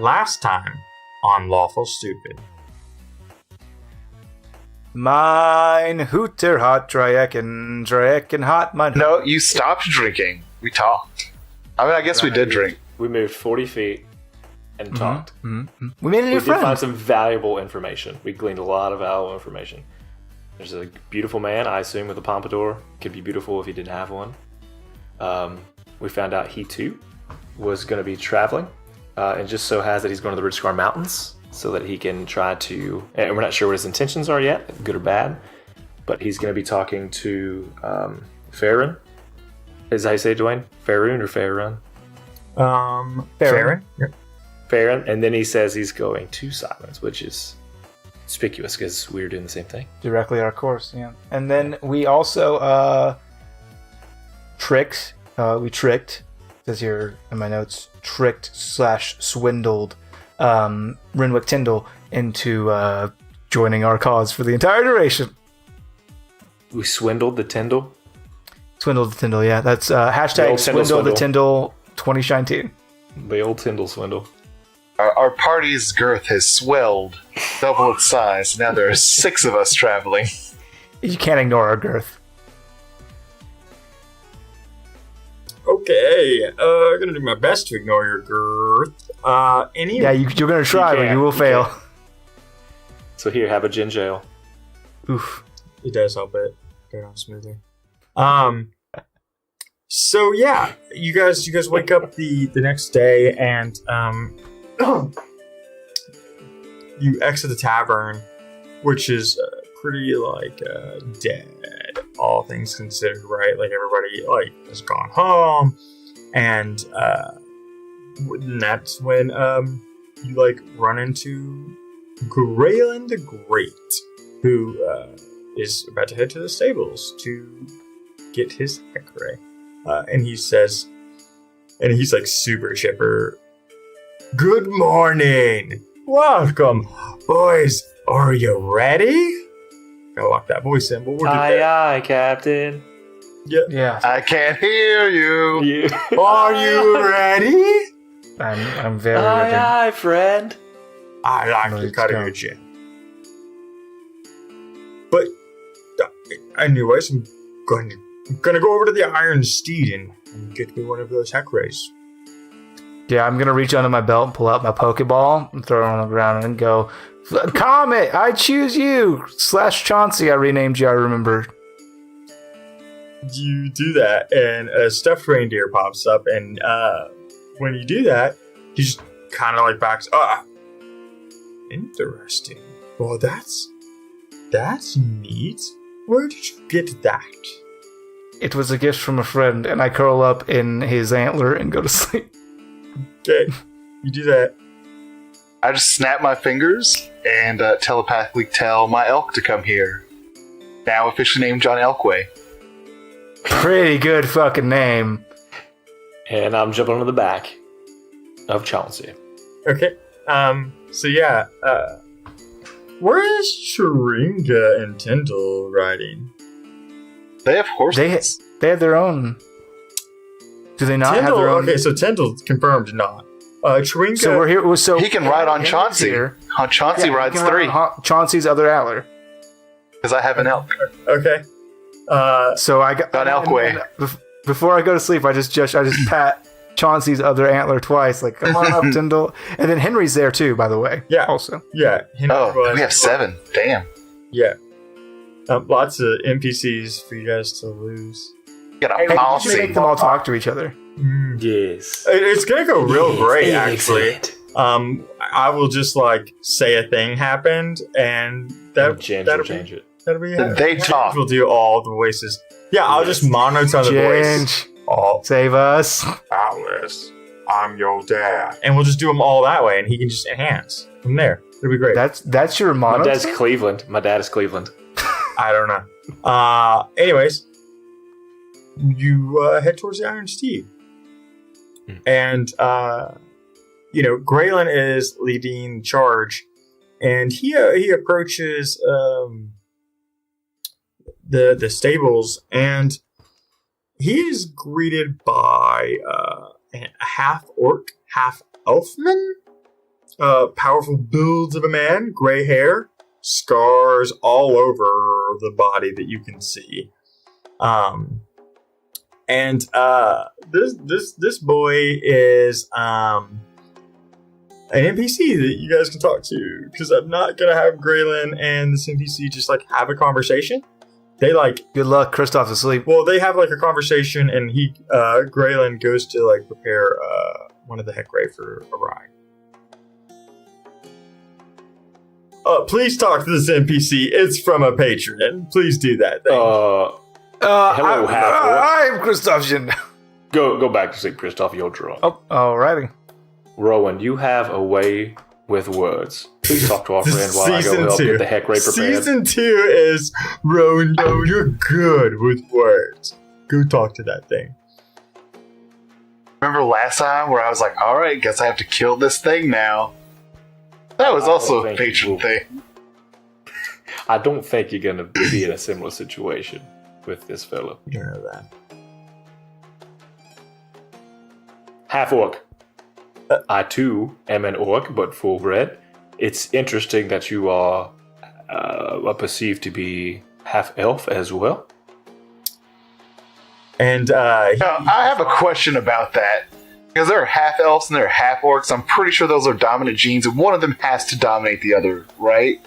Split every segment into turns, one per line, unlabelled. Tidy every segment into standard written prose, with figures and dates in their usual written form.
last time on Lawful Stupid.
Mine hooter hot Dreiecken hot mine.
No, you stopped drinking. We talked. I mean, I guess we did drink.
We moved 40 feet and talked.
Mm-hmm. We made a new
We
friend.
did find some valuable information. We gleaned a lot of valuable information. There's a beautiful man, I assume, with a pompadour. Could be beautiful if he didn't have one. We found out he, too, was going to be traveling. And just so has that he's going to the ridgescar Mountains so that he can try to... And we're not sure what his intentions are yet, good or bad. But he's going to be talking to Farron. Is that how you say it, Dwayne? Farron or Farron?
Farron. Yep.
Farron. And then he says he's going to Silence, which is conspicuous because we're doing the same thing.
Directly our course, yeah. And then we also tricked, says here in my notes, tricked/swindled Renwick Tyndall into joining our cause for the entire duration.
We swindled the Tyndall?
Swindled the Tyndall, yeah. That's hashtag swindle the Tyndall 2019.
The old Tyndall swindle.
Our party's girth has swelled, double its size. Now there are 6 of us traveling.
You can't ignore our girth.
Okay, I'm gonna do my best to ignore your girth.
Yeah, you're gonna try, but you will fail.
So here, have a gin jail.
Oof. It does help it go down smoother. So yeah, you guys wake up the next day and you exit the tavern, which is pretty dead, all things considered, right? Like everybody has gone home, and that's when you run into Graylin the Great, who is about to head to the stables to get his heckray. And he says, and he's super chipper, "Good morning! Welcome! Boys, are you ready?" Gotta lock that voice in, but we'll get there.
Aye, Captain.
Yeah.
I can't hear you.
Are you ready?
I'm very ready.
Aye, friend.
I like to cut your chin. But, anyways, I'm gonna go over to the Iron Steed and get me one of those heckrays.
Yeah, I'm gonna reach under my belt and pull out my Pokeball and throw it on the ground and go, "Comet, I choose you!" /Chauncey, I renamed you, I remember.
You do that, and a stuffed reindeer pops up, and when you do that, he just kind of backs. Interesting. Well, that's neat. Where did you get that?
It was a gift from a friend, and I curl up in his antler and go to sleep.
Okay, you do that.
I just snap my fingers and telepathically tell my elk to come here. Now officially named John Elkway.
Pretty good fucking name.
And I'm jumping on the back of Chauncey.
Okay. So yeah. Where is Sharinga and Tyndall riding?
They have horses.
They have their own. Do they not have their own?
Okay, so Tyndall confirmed not. Sharinga.
So we're here. So
he can ride on Chauncey. Chauncey rides 3.
Chauncey's other antler.
Because I have an elk.
Okay.
So I got
John Elkway.
Before I go to sleep, I just pat Chauncey's other antler twice, come on up, Tyndall. And then Henry's there too, by the way.
Yeah.
Also.
Yeah.
We have 7. Damn.
Yeah. Lots of NPCs for you guys to lose.
Get a
Hey,
policy.
we should make them all talk to each other.
Yes.
It's gonna go real great, actually. I will just say a thing happened, and that'll
change it.
That'll be
They talk.
We'll do all the voices. Yeah, I'll just monotone the voice.
Oh, save us,
Alice. I'm your dad, and we'll just do them all that way, and he can just enhance from there. It'll be great.
That's your
My
mono.
dad's Cleveland. My dad is Cleveland.
I don't know. Anyways, you head towards the Iron Steed, and Graylin is leading the charge, and he approaches the stables, and he is greeted by a half orc, half elfman powerful builds of a man, gray hair, scars all over the body that you can see. And this boy is an NPC that you guys can talk to, because I'm not gonna have Graylin and this NPC just like have a conversation. They like
Good luck, Kristoff's asleep.
well, they have like a conversation, and Graylin goes to like prepare one of the Hecray for a ride. Please talk to this NPC. It's from a patron. Please do that.
Hello, half-orc.
I'm Kristoff.
Go back to sleep, Kristoff. You're drunk.
Oh, alrighty.
Rowan, you have a way with words. Please talk to our friend while I go help get the Hecray prepared.
Season 2 is Rowan. Oh, you're good with words. Go talk to that thing.
Remember last time where I was like, all right, guess I have to kill this thing now? That was also a patron thing.
I don't think you're going to be in a similar situation with this fella.
You know that.
Half-orc. I too am an orc, but full-bred. It's interesting that you are perceived to be half-elf as well.
And
Now, I have a question about that. Because there are half-elves and there are half-orcs. I'm pretty sure those are dominant genes, and one of them has to dominate the other, right?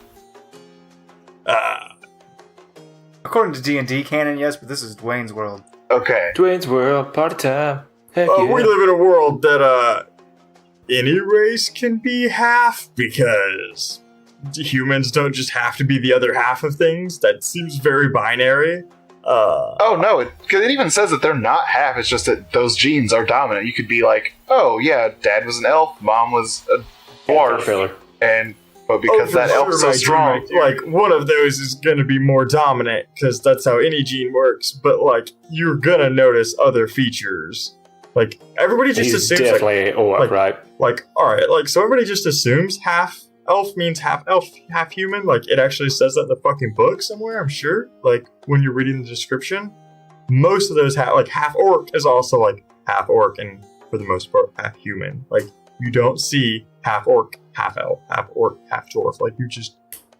According to D&D canon, yes, but this is Dwayne's world.
Okay.
Dwayne's World, party time. Heck yeah.
we live in a world that any race can be half, because humans don't just have to be the other half of things. That seems very binary.
Oh, no, because it even says that they're not half, it's just that those genes are dominant. You could be like, oh, yeah, dad was an elf, mom was a dwarf, but because that elf's so strong...
Like, one of those is going to be more dominant, because that's how any gene works, but, like, you're going to notice other features. Like, everybody just
He's
assumes...
definitely
like,
orc,
like,
right?
Like, alright, like, so everybody just assumes half elf means half elf, half human. Like, it actually says that in the fucking book somewhere, I'm sure. Like, when you're reading the description, most of those half orc is also like half orc, and for the most part, half human. Like, you don't see half orc, half elf, half orc, half dwarf. Like,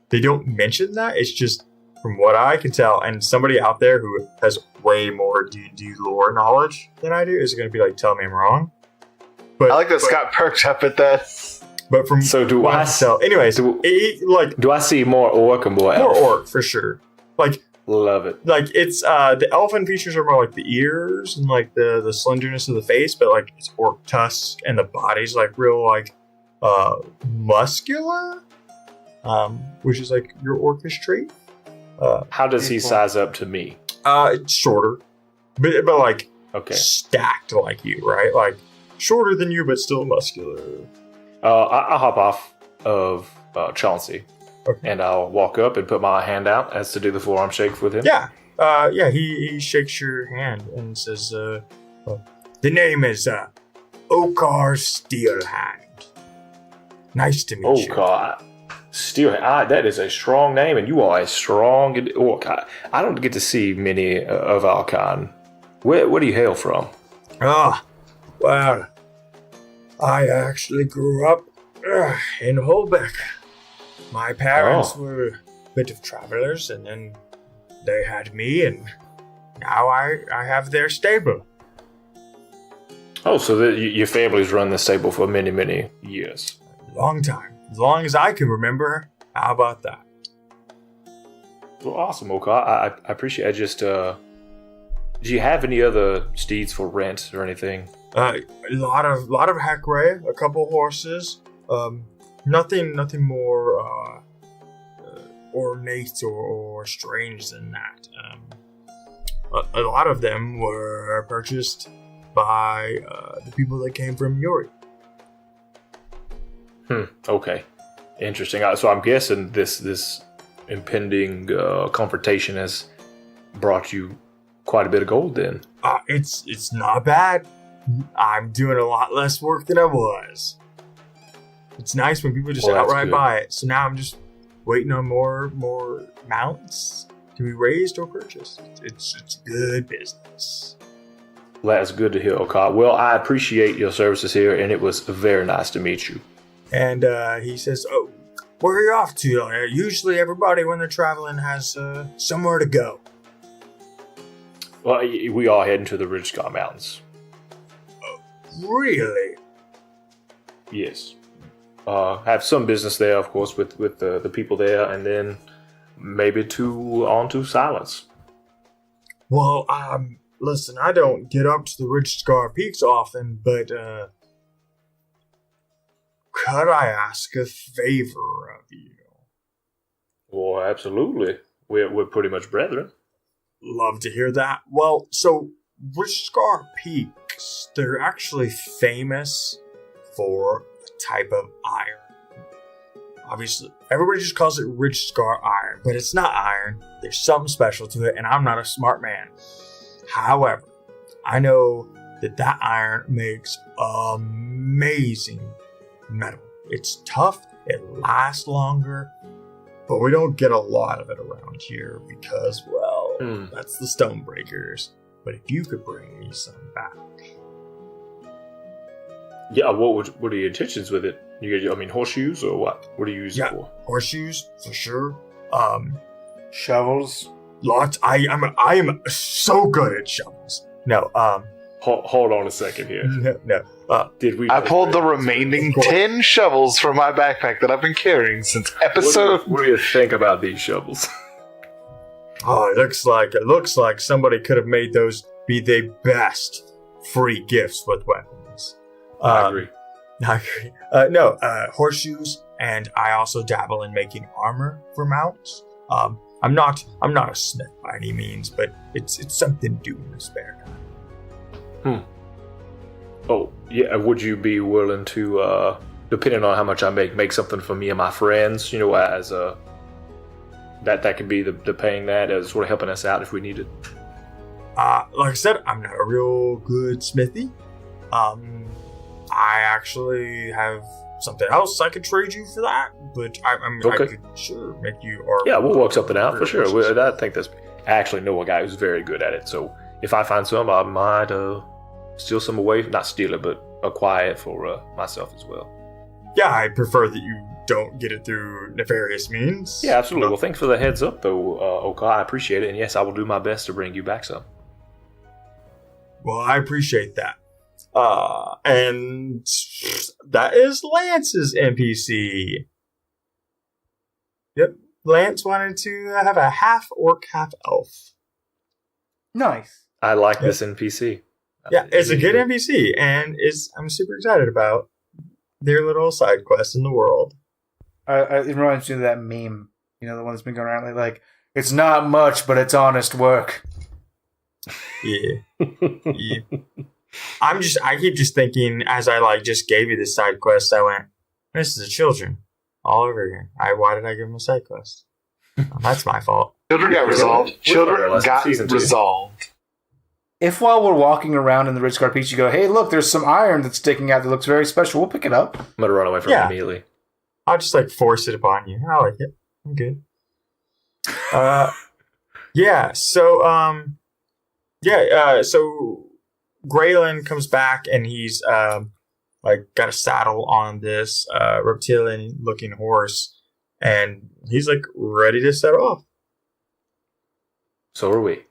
they don't mention that. It's just, from what I can tell, and somebody out there who has way more D&D lore knowledge than I do is going to be like, tell me I'm wrong. But
I like that Scott perked up at that.
But from
So do
what
I
I can tell, anyways,
do I see more orc or more elf?
more orc for sure. Like,
Love it.
Like, it's the elfin features are more like the ears and like the slenderness of the face, but like it's orc tusks, and the body's like real like muscular, which is like your orcish trait.
How does he size up to me?
It's shorter, but like
Okay.
stacked like you, right? Like shorter than you, but still muscular.
I'll hop off of Chauncey,
Okay.
and I'll walk up and put my hand out as to do the forearm shake with him.
Yeah, he shakes your hand and says, the name is Okar Steelhand. Nice to meet
Oh
you.
God, that is a strong name, and you are a strong orc. I don't get to see many of our kind. Where do you hail from?
Ah, well, I actually grew up in Holbeck. My parents were a bit of travelers, and then they had me, and now I have their stable.
Oh, so your family's run this stable for many, many years.
Long time. As long as I can remember. How about that?
Well, awesome, Oka. I appreciate it. Just, do you have any other steeds for rent or anything?
A lot of Hecray, a couple horses. Nothing more ornate or strange than that. A lot of them were purchased by the people that came from Yuri.
Okay. Interesting. So I'm guessing this impending confrontation has brought you quite a bit of gold then.
It's not bad. I'm doing a lot less work than I was. It's nice when people just outright buy it. So now I'm just waiting on more mounts to be raised or purchased. It's good business.
Well, that's good to hear, Oka. Well, I appreciate your services here, and it was very nice to meet you.
And he says, "Oh, where are you off to? Usually everybody when they're traveling has somewhere to go."
Well, we are heading to the ridgescar Mountains.
Really?
Yes. Have some business there, of course, with the people there, and then maybe on to Silence.
Well, listen, I don't get up to the Ridgescar Peaks often, but could I ask a favor of you?
Well, absolutely. We're pretty much brethren.
Love to hear that. Well, so Ridgescar Peaks, they're actually famous for a type of iron. Obviously, everybody just calls it Ridgescar iron, but it's not iron. There's something special to it, and I'm not a smart man. However, I know that iron makes amazing metal. It's tough, it lasts longer, but we don't get a lot of it around here because, well, that's the Stonebreakers. But if you could bring me some back.
Yeah, what are your intentions with it? Horseshoes or what? What do you use it for?
Horseshoes, for sure.
Shovels.
Lots. I am so good at shovels. No,
Hold on a second here.
no.
Did we?
I pulled the remaining 10 shovels from my backpack that I've been carrying since episode.
What do you think about these shovels?
Oh, it looks like somebody could have made those be the best free gifts with weapons.
I agree.
No, horseshoes, and I also dabble in making armor for mounts. I'm not a smith by any means, but it's something to do in the spare time.
Oh, yeah. Would you be willing to, depending on how much I make something for me and my friends? As that could be the paying that as sort of helping us out if we need it.
Like I said, I'm not a real good smithy. I actually have something else I could trade you for that, but I could sure make you.
Yeah, we'll work something out for sure. I think I actually know a guy who's very good at it, so if I find some, I might steal some away. Not steal it, but acquire it for myself as well.
Yeah, I prefer that you don't get it through nefarious means.
Yeah, absolutely. Well, thanks for the heads up, though, Oka. I appreciate it, and yes, I will do my best to bring you back some.
Well, I appreciate that. And that is Lance's NPC. Yep, Lance wanted to have a half orc, half elf.
Nice.
I like this NPC.
Yeah, it's a good NPC, and I'm super excited about their little side quest in the world.
It reminds me of that meme, the one that's been going around lately, like, it's not much, but it's honest work.
Yeah. Yeah. I keep just thinking, as I just gave you this side quest, I went, this is the children all over again. Why did I give them a side quest? Well, that's my fault.
Children got resolved. Children got resolved.
If while we're walking around in the Ridgescar Peaks, you go, hey, look, there's some iron that's sticking out that looks very special, we'll pick it up.
I'm going to run away from it immediately.
I'll just force it upon you. I like it. I'm good. Yeah, so, so Graylin comes back and he's got a saddle on this reptilian looking horse, and he's ready to set off.
So are we,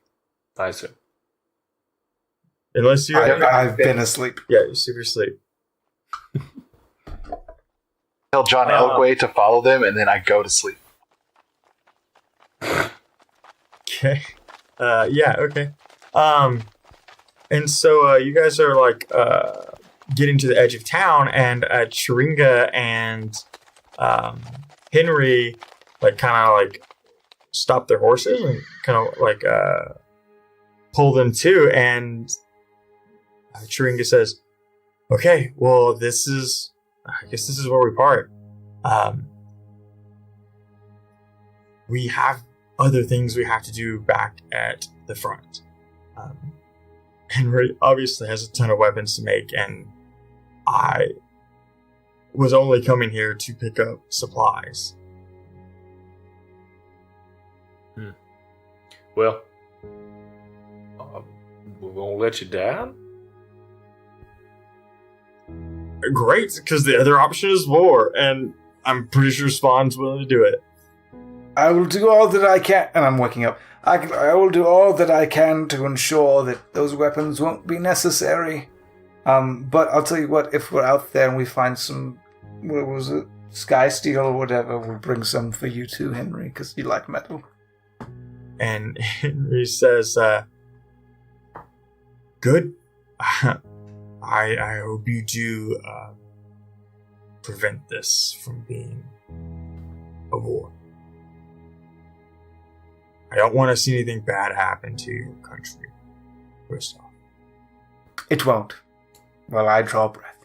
I assume.
Unless
I've been asleep.
Yeah, you're super asleep.
Tell John Elkway to follow them, and then I go to sleep.
Okay. Yeah, okay. And so you guys are getting to the edge of town, and Chiringa and Henry stop their horses and kind of pull them too. And Chiringa says, "Okay, well, I guess this is where we part. We have other things we have to do back at the front." Henry obviously has a ton of weapons to make, and I was only coming here to pick up supplies.
Well, we won't let you down.
Great, because the other option is war, and I'm pretty sure Spawn's willing to do it.
I will do all that I can, and I'm waking up. I will do all that I can to ensure that those weapons won't be necessary. But I'll tell you what, if we're out there and we find some, what was it, sky steel or whatever, we'll bring some for you too, Henry, because you like metal.
And Henry says, good. I hope you do prevent this from being a war. I don't want to see anything bad happen to your country, first off.
It won't. While I draw breath.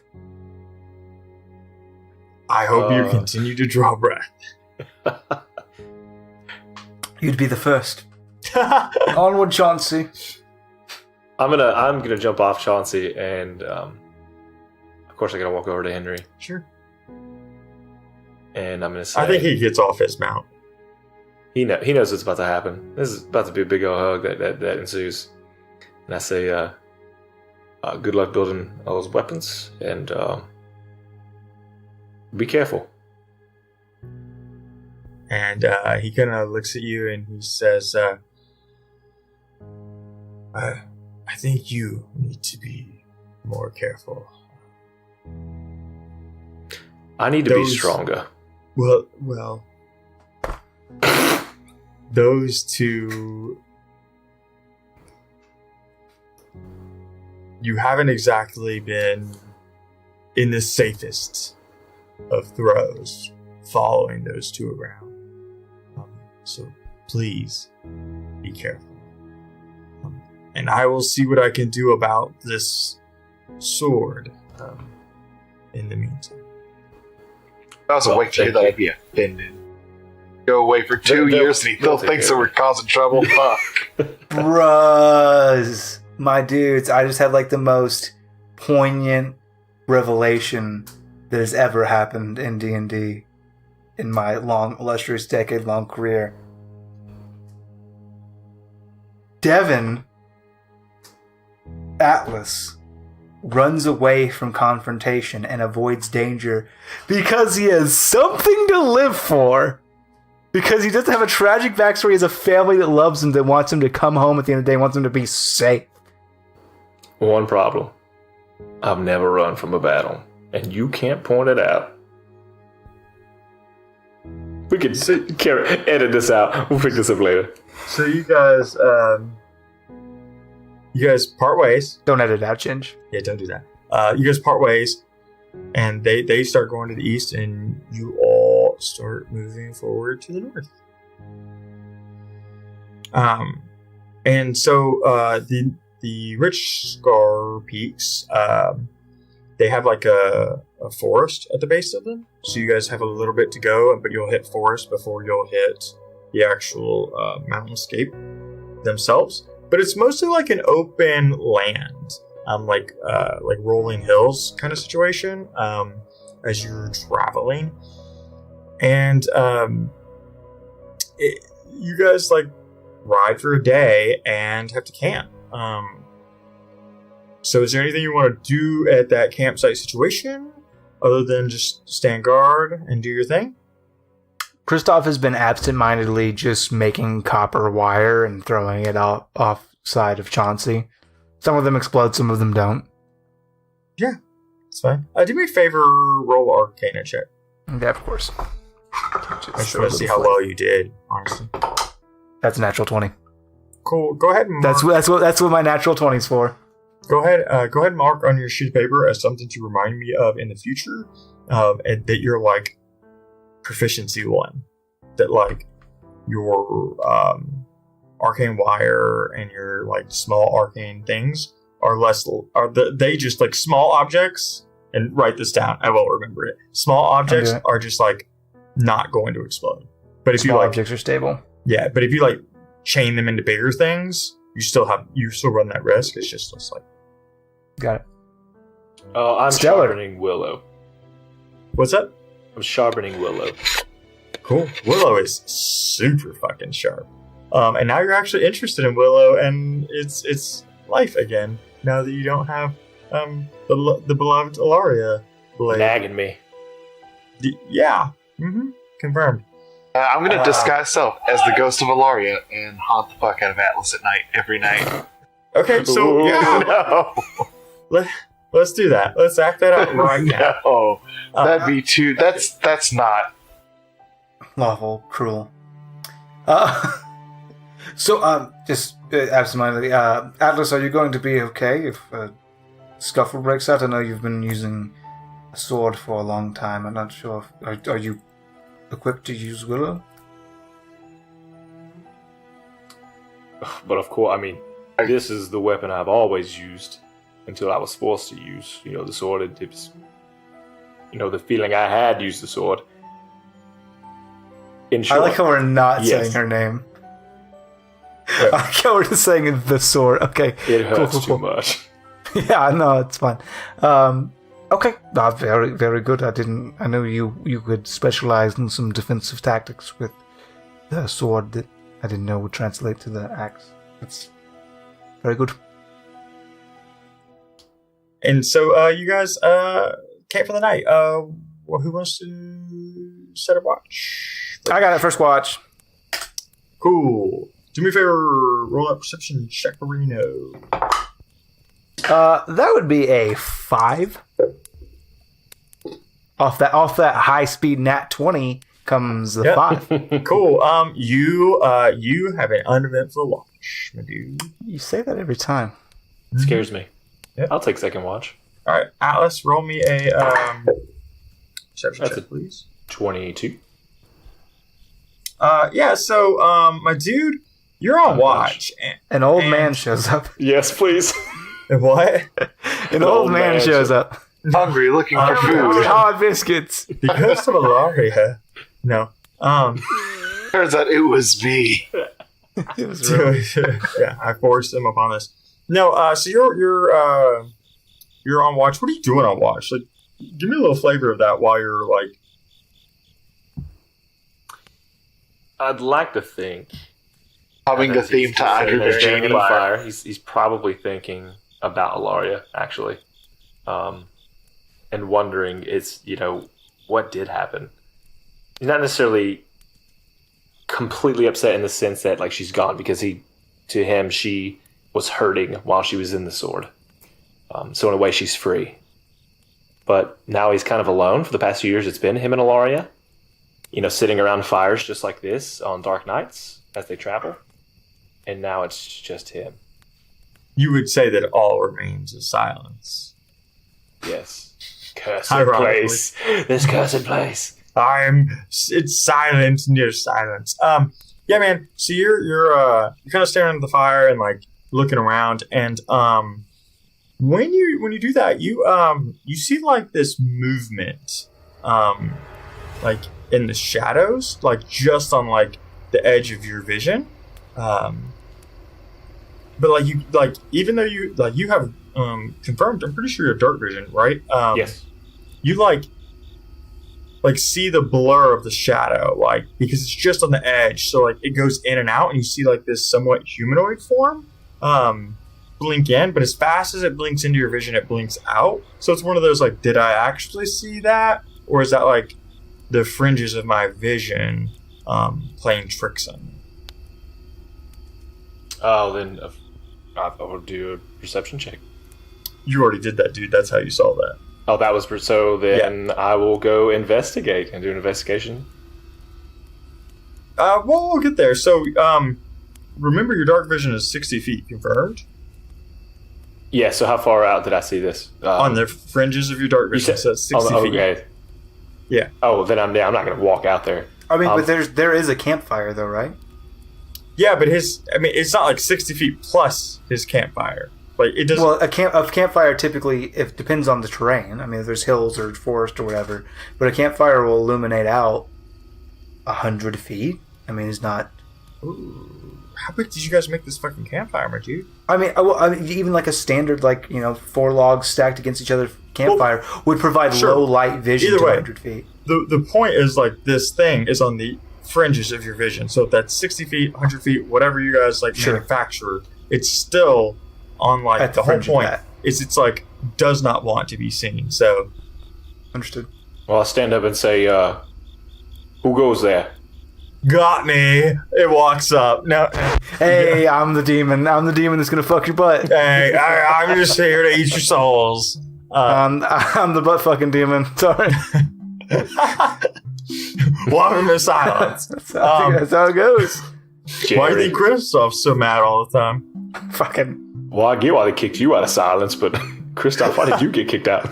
I hope you continue to draw breath.
You'd be the first. Onward, Chauncey.
I'm gonna jump off Chauncey, and of course I'm gonna walk over to Henry,
Sure.
and I'm gonna say,
I think he gets off his mount.
he knows what's about to happen. This is about to be a big old hug that ensues, and I say, good luck building all those weapons, and be careful.
And he kind of looks at you and he says, I think you need to be more careful.
I need to be stronger.
Well, those two, you haven't exactly been in the safest of throws following those two around. So please be careful. And I will see what I can do about this sword in the meantime.
I was awake to hear that I'd be offended. Go away for 2 years and he still thinks that we're causing trouble. Fuck.
Bruhs. My dudes, I just had like the most poignant revelation that has ever happened in D&D in my long, illustrious, decade-long career. Devin Atlas runs away from confrontation and avoids danger because he has something to live for. Because he doesn't have a tragic backstory. He has a family that loves him, that wants him to come home at the end of the day, wants him to be safe.
One problem. I've never run from a battle, and you can't point it out. We can edit this out. We'll pick this up later.
So you guys part ways.
Don't edit out, Ginge.
Yeah, don't do that. You guys part ways, and they start going to the east, and you all start moving forward to the north. And so the ridgescar peaks, they have like a forest at the base of them. So you guys have a little bit to go, but you'll hit forest before you'll hit the actual mountainscape themselves. But it's mostly like an open land, like rolling hills kind of situation as you're traveling. And you guys like ride for a day and have to camp. So is there anything you want to do at that campsite situation other than just stand guard and do your thing?
Kristoff has been absent-mindedly just making copper wire and throwing it off side of Chauncey. Some of them explode, some of them don't.
Yeah, it's fine. Do me a favor, roll Arcana check.
Yeah, of course.
I just want to see how well you did, honestly.
That's a natural 20.
Cool. Go ahead and mark.
That's what my natural 20's for.
Go ahead and mark on your sheet of paper as something to remind me of in the future, and that you're like proficiency 1. That like your arcane wire and your like small arcane things they just like small objects. And write this down. I won't remember it. Small objects are just like not going to explode. But if
small objects are stable.
Yeah, but if you like chain them into bigger things, you still run that risk. It's just like
got it.
I'm sharpening Willow.
What's that?
I'm sharpening Willow.
Cool. Willow is super fucking sharp. And now you're actually interested in Willow and it's life again. Now that you don't have the beloved Ilaria blade.
nagging me.
Yeah. Confirmed.
I'm going to disguise self as the ghost of Alaria and haunt the fuck out of Atlas at night, every night.
Okay, so
No.
let's do that. Let's act that out right now.
No. That'd be too... That's not...
Lawful, cruel. Just absentmindedly, Atlas, are you going to be okay if a scuffle breaks out? I know you've been using a sword for a long time. I'm not sure. Are you equipped to use Willow?
But of course, I mean, this is the weapon I've always used until I was forced to use, the sword. It was, the feeling I had used the sword. In short,
I like how we're not
yes.
saying her name. I like how we're just saying the sword. Okay.
It hurts
cool.
too much.
Yeah, no, it's fine. Okay, very, very good. I know you could specialize in some defensive tactics with the sword that I didn't know would translate to the axe. That's very good.
And so, you guys camp for the night. Who wants to set a watch?
I got it. First watch.
Cool. Do me a favor. Roll up perception checkerino.
That would be a 5. Off that high speed nat 20 comes the 5.
Cool. You have an uneventful watch, my dude.
You say that every time.
It scares me.
Yep.
I'll take second watch.
All right, Atlas, roll me a perception
That's
check, please.
22.
Yeah. So, my dude, you're on watch.
An old man shows up.
Yes, please.
And what?
An old man shows up.
Hungry, looking for food.
Hot biscuits.
Because of Alaria. No.
Turns out it was me.
It was really...
Yeah, I forced him upon this. No. So you're on watch. What are you doing on watch? Like, give me a little flavor of that while you're like.
I'd like to think.
Humming the theme to Under the
Staring
Genie
at the
Fire.
fire. He's probably thinking about Alaria, actually. And wondering, what did happen? He's not necessarily completely upset in the sense that, like, she's gone, because to him, she was hurting while she was in the sword. So in a way, she's free. But now he's kind of alone. For the past few years, it's been him and Alaria, sitting around fires just like this on dark nights as they travel. And now it's just him.
You would say that all remains is silence.
Yes. Cursed
Ironically.
place. This cursed place.
It's silence near silence. Yeah, man. So you're kind of staring at the fire and like looking around, and when you do that, you see like this movement, like in the shadows, like just on like the edge of your vision, but even though you have confirmed, I'm pretty sure you have dark vision, right?
Yes.
You like see the blur of the shadow, like, because it's just on the edge, so like it goes in and out, and you see like this somewhat humanoid form blink in, but as fast as it blinks into your vision, it blinks out. So it's one of those like, did I actually see that, or is that like the fringes of my vision playing tricks on me?
Oh, then I will do a perception check.
You already did that, dude. That's how you saw that.
Oh, that was so. Then I will go investigate and do an investigation.
Well, we'll get there. So, remember your dark vision is 60 feet, confirmed?
Yeah. So how far out did I see this?
On the fringes of your dark vision, it says 60 feet.
Okay.
Yeah.
Oh, then I'm not going to walk out there.
I mean, but there is a campfire though, right?
Yeah, but it's not like 60 feet plus his campfire. Like, it doesn't.
Well, a campfire typically, it depends on the terrain. I mean, if there's hills or forest or whatever, but a campfire will illuminate out 100 feet. I mean, it's not.
Ooh, how big did you guys make this fucking campfire, my dude?
I mean, even like a standard, 4 logs stacked against each other campfire would provide low light vision
Either
to
way,
100 feet.
The point is, like, this thing is on the fringes of your vision. So if that's 60 feet, 100 feet, whatever you guys manufacture, it's still on like
At
the whole
fringe of
point
that.
is it's like does not want to be seen. So
Understood.
Well, I'll stand up and say, who goes there?
Got me. It walks up. No.
Hey, I'm the demon. I'm the demon that's gonna fuck your butt.
Hey, I'm just here to eat your souls.
I'm the butt fucking demon. Sorry.
Welcome to silence.
That's how it goes.
Why do you think Kristoff's so mad all the time?
Fucking.
Well, I get why they kicked you out of silence, but Kristoff, why did you get kicked out?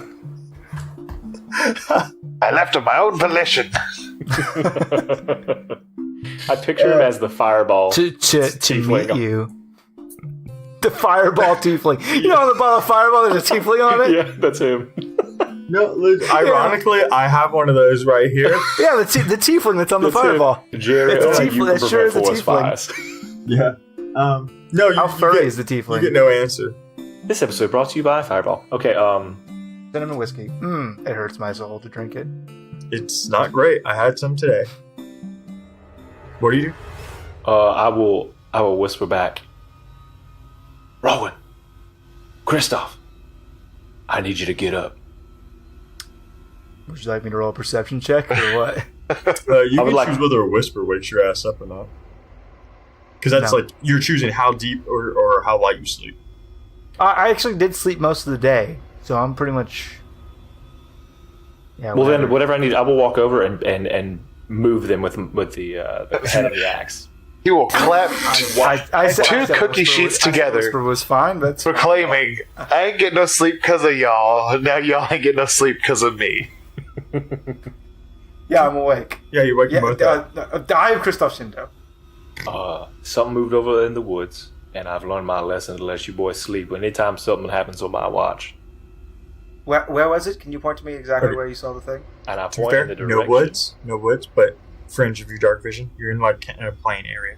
I left of my own volition.
I picture him as the fireball.
To
tiefling.
meet you. The fireball tiefling. You know on the bottle of fireball there's a tiefling on it?
Yeah, that's him.
No, ironically, I have one of those right here.
Yeah, the tiefling that's on the fireball.
Jerry,
It's a
only
tiefling.
you
That
can
sure is a
prevent forest
tiefling.
fires.
Yeah. No,
How furry is the tiefling?
You get no answer.
This episode brought to you by Fireball. Okay,
Cinnamon whiskey. It hurts my soul to drink it.
It's not great. I had some today. What do you do?
I will whisper back. Rowan, Kristoff, I need you to get up.
Would you like me to roll a perception check or what?
You
would
can
like-
choose whether a whisper wakes your ass up or not. Because that's
No.
like, you're choosing how deep or how light you sleep.
I actually did sleep most of the day, so I'm pretty much. Yeah.
Well, then whatever I need, I will walk over and move them with the head of the axe.
He will clap
I said,
two
I said
cookie
whisper
sheets
was- I said
together.
Whisper was fine, but
proclaiming, I ain't getting no sleep because of y'all. Now y'all ain't getting no sleep because of me.
Yeah, I'm awake.
Yeah, you wake them both up.
I am Christoph Shindo.
Something moved over in the woods, and I've learned my lesson to let you boys sleep anytime something happens on my watch.
Where was it? Can you point to me exactly where you saw the thing?
And I
To be
point
fair,
in the direction.
no woods, but fringe of your dark vision. You're in like in a plain area.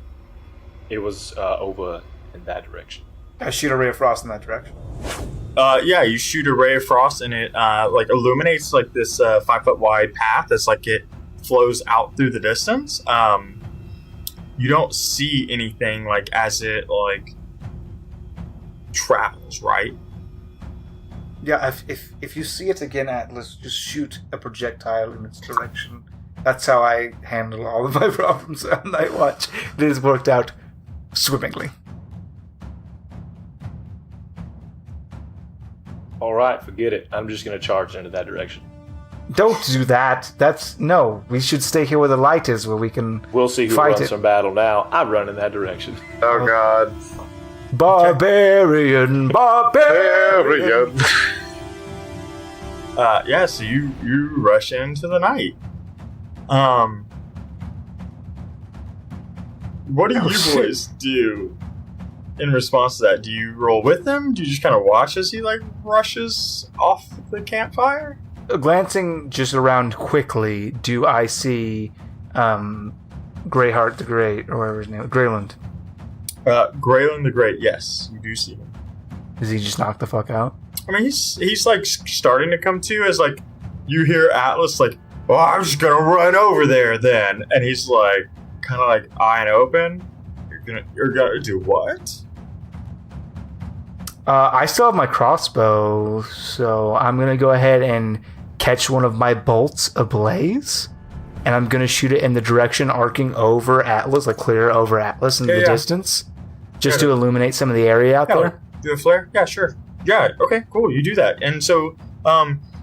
It was over in that direction.
I shoot a ray of frost in that direction.
Yeah, you shoot a ray of frost and it like illuminates like this 5 foot wide path as like it flows out through the distance. You don't see anything like as it like travels, right?
Yeah, if you see it again, Atlas, just shoot a projectile in its direction. That's how I handle all of my problems on Night Watch. It has worked out swimmingly.
All right, forget it. I'm just gonna charge into that direction.
don't do that. No. We should stay here where the light is, where we can.
We'll see who
Fight
runs
it.
from battle now. I run in that direction.
Oh God.
Barbarian.
Arian.
Yeah, so you rush into the night. What do you boys do in response to that? Do you roll with him? Do you just kind of watch as he like rushes off the campfire?
Glancing just around quickly, do I see Greyheart the Great, or whatever his name is, Greyland?
Grayland the Great, yes, you do see him.
Does he just knock the fuck out?
I mean, he's like starting to come to as like you hear Atlas like, "Oh, I'm just gonna run over there then," and he's like, kind of like eyeing open. You're gonna do what?
I still have my crossbow, so I'm gonna go ahead and catch one of my bolts ablaze, and I'm gonna shoot it in the direction arcing over Atlas, like clear over Atlas in the distance, just to illuminate some of the area out there.
Do a flare? Yeah, sure. Yeah, okay, cool. You do that, and so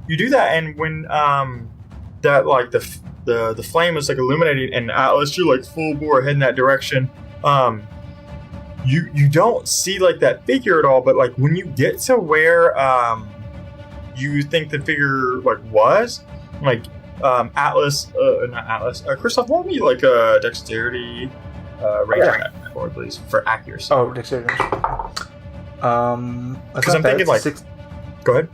you do that, and when that like the flame is like illuminating, and Atlas, you're like full bore heading that direction. You don't see like that figure at all, but like when you get to where you think the figure like was, like Atlas, not Atlas, Kristoff, roll me like a dexterity rating for please for accuracy.
Oh, dexterity.
Because I'm thinking like, go ahead.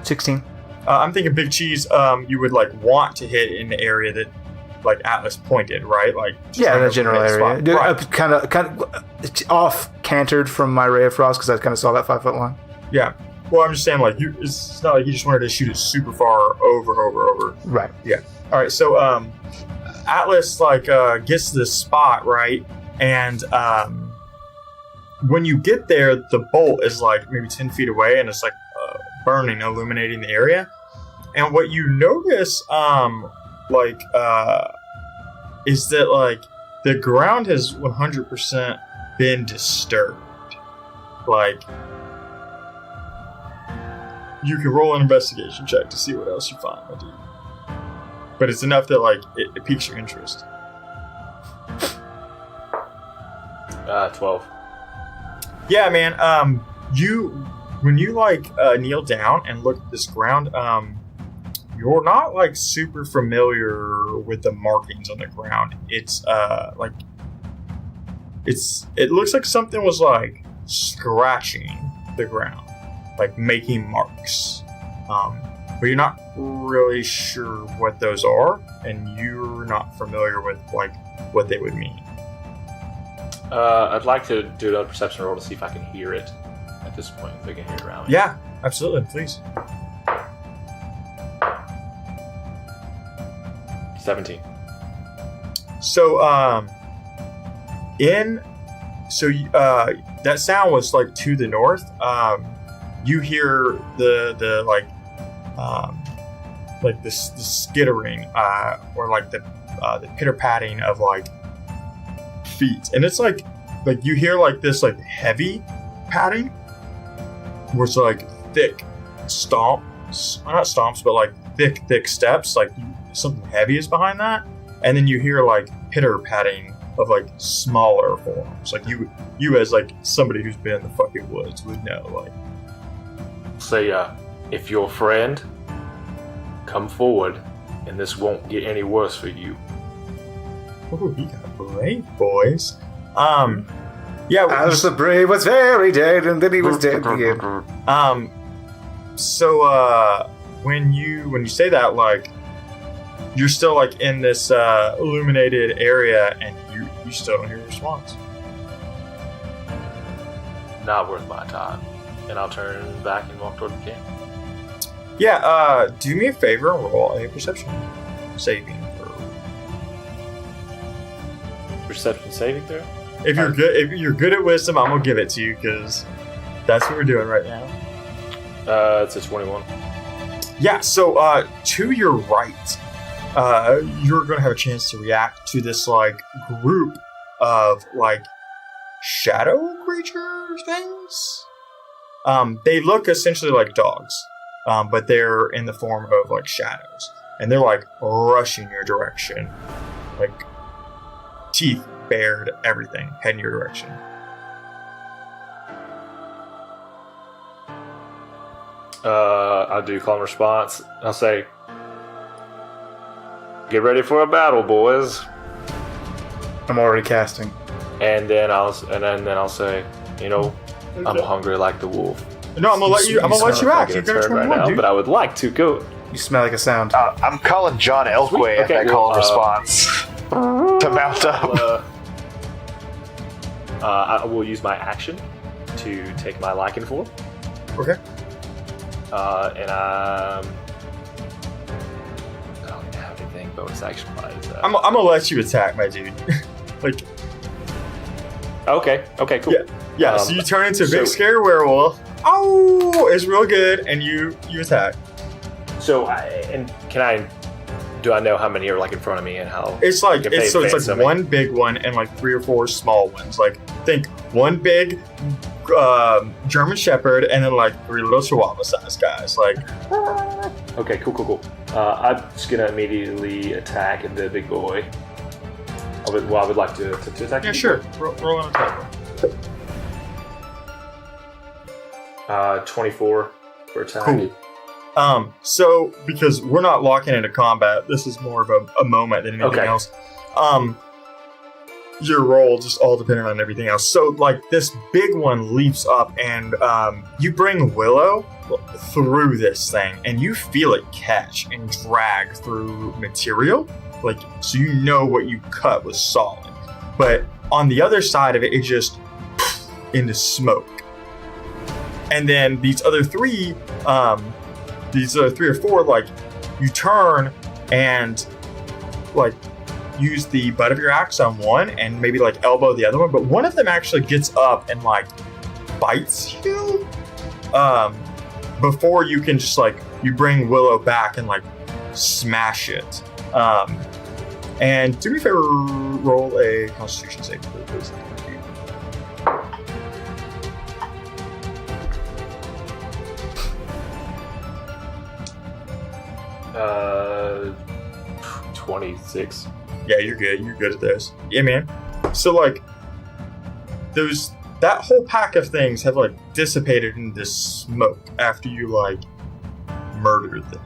16.
I'm thinking Big Cheese. You would like want to hit in the area that like Atlas pointed, right? Like
Yeah, the general area.
Right.
Kind of off cantered from my ray of frost because I kind of saw that 5 foot line.
Yeah. Well, I'm just saying like it's not like you just wanted to shoot it super far over.
Right.
Yeah. All right. So Atlas like gets to this spot, right? And when you get there, the bolt is like maybe 10 feet away, and it's like burning, illuminating the area. And what you notice, is that like the ground has 100% been disturbed. Like, you can roll an investigation check to see what else you find, my dude. But it's enough that like it piques your interest.
12.
Yeah, man. When you kneel down and look at this ground, you're not like super familiar with the markings on the ground. It looks like something was like scratching the ground, like making marks. But you're not really sure what those are, and you're not familiar with like what they would mean.
I'd like to do another perception roll to see if I can hear it at this point, if I can hear it around me.
Yeah, absolutely, please.
17.
So, that sound was like to the north. You hear the skittering, or like the pitter patting of like feet, and it's like you hear like this like heavy patting, where it's like thick stomps, not stomps, but like thick steps, like something heavy is behind that, and then you hear like pitter patting of like smaller forms, like you as like somebody who's been in the fucking woods would know. Like,
say, if your friend, come forward, and this won't get any worse for you.
oh, he got brave, boys. Yeah.
As the brave was very dead, and then he was dead again.
So when you say that, like, you're still like in this illuminated area, and you still don't hear a response.
Not worth my time. And I'll turn back and walk toward the camp.
Yeah, do me a favor and roll a perception saving throw.
Perception saving throw?
If you're good at wisdom, I'm gonna give it to you because that's what we're doing right now.
It's a 21.
Yeah, so to your right, you're gonna have a chance to react to this like group of like shadow creature things. They look essentially like dogs, but they're in the form of like shadows, and they're like rushing your direction, like teeth bared, everything heading your direction.
I'll do calm response. I'll say, "Get ready for a battle, boys."
I'm already casting.
And then I'll say, you know,
Okay.
I'm hungry like the wolf.
No, I'm gonna let you act. You're gonna
turn
turn
right
one,
now,
dude.
but I would like to go.
You smell like a sound.
I'm calling John Elkway at that call and response to mount up.
I will use my action to take my liking form.
Okay.
And I don't even have anything bonus action wise.
I'm gonna let you attack, my dude. Like,
Okay, cool.
yeah. So you turn into a big scary werewolf. Oh, it's real good, and you attack.
So, do I know how many are like in front of me and how?
It's like
if they
it's
advance
like
on me?
one big one and like 3 or 4 small ones. Like, think one big German Shepherd and then like 3 little Chihuahua-sized guys. Like,
Okay, cool. I'm just gonna immediately attack the big boy. I would like to attack.
yeah,
the
sure.
big
Roll an attack.
boy. 24 for attack.
Cool. So because we're not locking into combat, this is more of a moment than anything
Okay.
else. Your roll just all depending on everything else. So like this big one leaps up and you bring Willow through this thing and you feel it catch and drag through material. Like, so you know what you cut was solid. But on the other side of it, it just into smoke. And then these other 3 or 4, like, you turn and, like, use the butt of your axe on one and maybe, like, elbow the other one. But one of them actually gets up and, like, bites you. before you can just like you bring Willow back and like smash it. And do me a favor, roll a Constitution save, please.
26.
Yeah, you're good. You're good at this. Yeah, man. So like, that whole pack of things have like dissipated in this smoke after you like murdered them.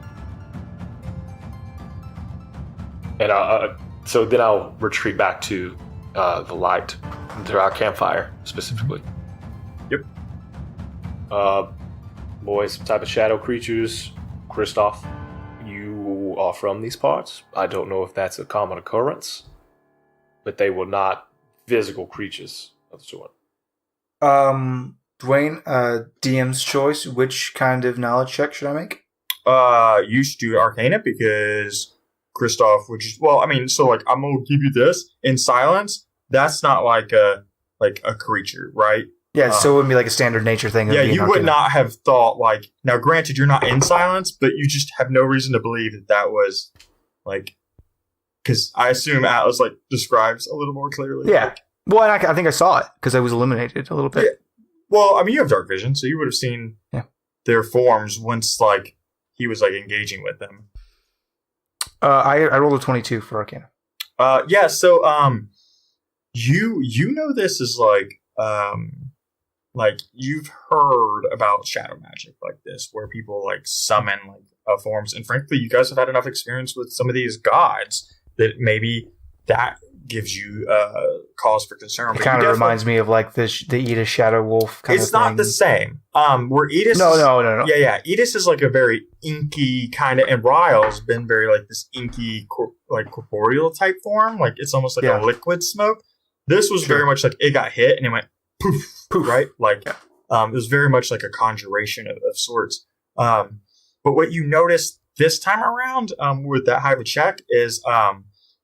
And so then I'll retreat back to the light, to our campfire specifically.
Yep.
Boys, some type of shadow creatures. Kristoff, you are from these parts. I don't know if that's a common occurrence, but they were not physical creatures of the sort.
Dwayne, DM's choice. Which kind of knowledge check should I make?
You should do Arcana because Kristoff would just, well, I mean, so like I'm gonna give you this in silence. That's not like a creature, right?
Yeah, so it wouldn't be like a standard nature thing.
Yeah, you would not have thought like. Now, granted, you're not in silence, but you just have no reason to believe that was like, because I assume Atlas like describes a little more clearly.
Yeah. Well, and I think I saw it because I was eliminated a little bit.
Yeah. Well, I mean, you have dark vision, so you would have seen their forms once like he was like engaging with them.
I rolled a 22 for Arcana.
Yeah. So you know this is like you've heard about shadow magic like this, where people like summon like forms, and frankly, you guys have had enough experience with some of these gods that maybe that gives you cause for concern.
It kind of reminds me of like the Edis Shadow Wolf kind of thing.
It's not the same. Where Edis...
No.
Yeah. Edis is like a very inky kind of... And Ryle's been very like this inky, corporeal type form. Like it's almost like a liquid smoke. This was very much like it got hit and it went poof, poof, right? Like it was very much like a conjuration of sorts. But what you noticed this time around with that high of a check is...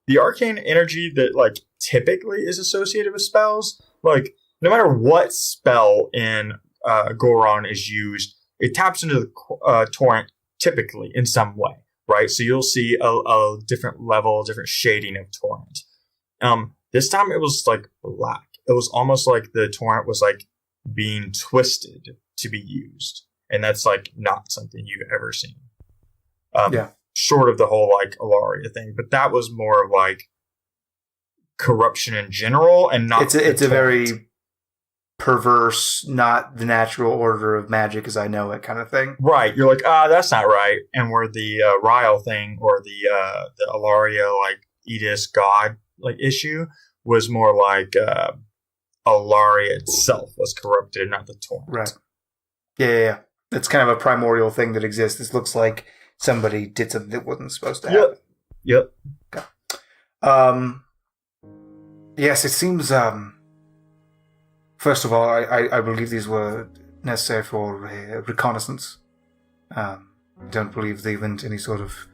the arcane energy that like typically is associated with spells, like no matter what spell in Goron is used, it taps into the torrent typically in some way, right? So you'll see a different level, different shading of torrent. This time it was like black. It was almost like the torrent was like being twisted to be used, and that's like not something you've ever seen. Short of the whole like Alaria thing, but that was more of like corruption in general, and not.
It's a very perverse, not the natural order of magic as I know it kind of thing.
Right, you're like, that's not right. And where the Ryle thing or the Alaria like Edis god like issue was more like Alaria itself was corrupted, not the torrent.
Right. Yeah. It's kind of a primordial thing that exists. This looks like somebody did something that wasn't supposed to happen.
Yep.
Okay. Yes, it seems. First of all, I believe these were necessary for reconnaissance. I don't believe they meant any sort of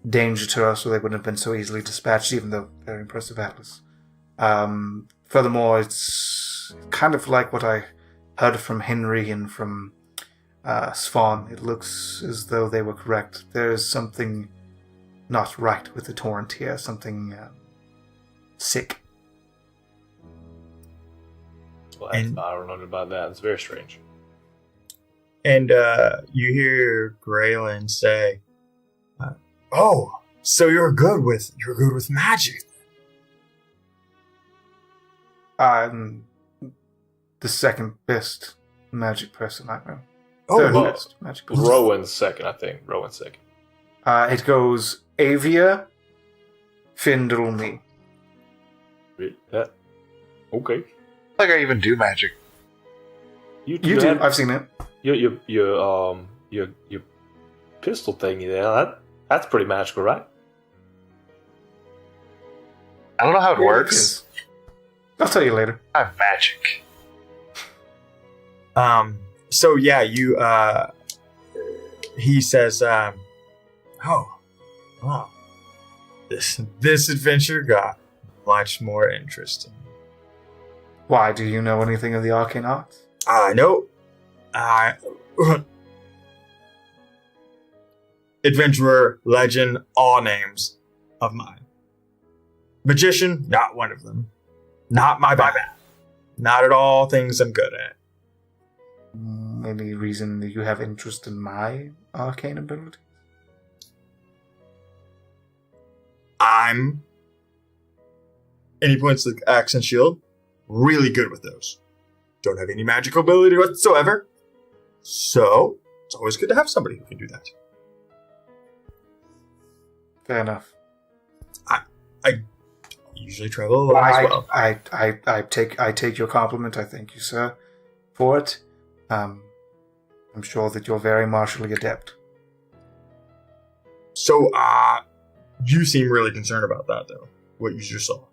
danger to us, or they wouldn't have been so easily dispatched, even though very impressive Atlas. Furthermore, it's kind of like what I heard from Henry and from Svan. It looks as though they were correct. There's something not right with the torrent here. Something sick.
Well, I don't know about that. It's very strange.
And you hear Graylin say, "Oh, so you're good with magic."
I'm the second best magic person I know.
Oh,
Rowan's second, I think. Rowan's second.
It goes Avia, Findle, me.
Okay.
I think I even do magic.
You do. I've seen it.
Your pistol thingy there. That's pretty magical, right?
I don't know how it works.
I'll tell you later.
I have magic.
So yeah, you he says, "Oh, wow, this adventure got much more interesting."
Why, do you know anything of the arcane arts?
No. adventurer, legend, all names of mine. Magician, not one of them. Not my bad. Not at all things I'm good at.
Any reason that you have interest in my arcane ability?
I'm, and he points to the axe and shield, really good with those. Don't have any magical ability whatsoever. So, it's always good to have somebody who can do that.
Fair enough.
I usually travel alone as well.
I take your compliment. I thank you, sir, for it. I'm sure that you're very martially adept.
So, you seem really concerned about that, though. What you just saw.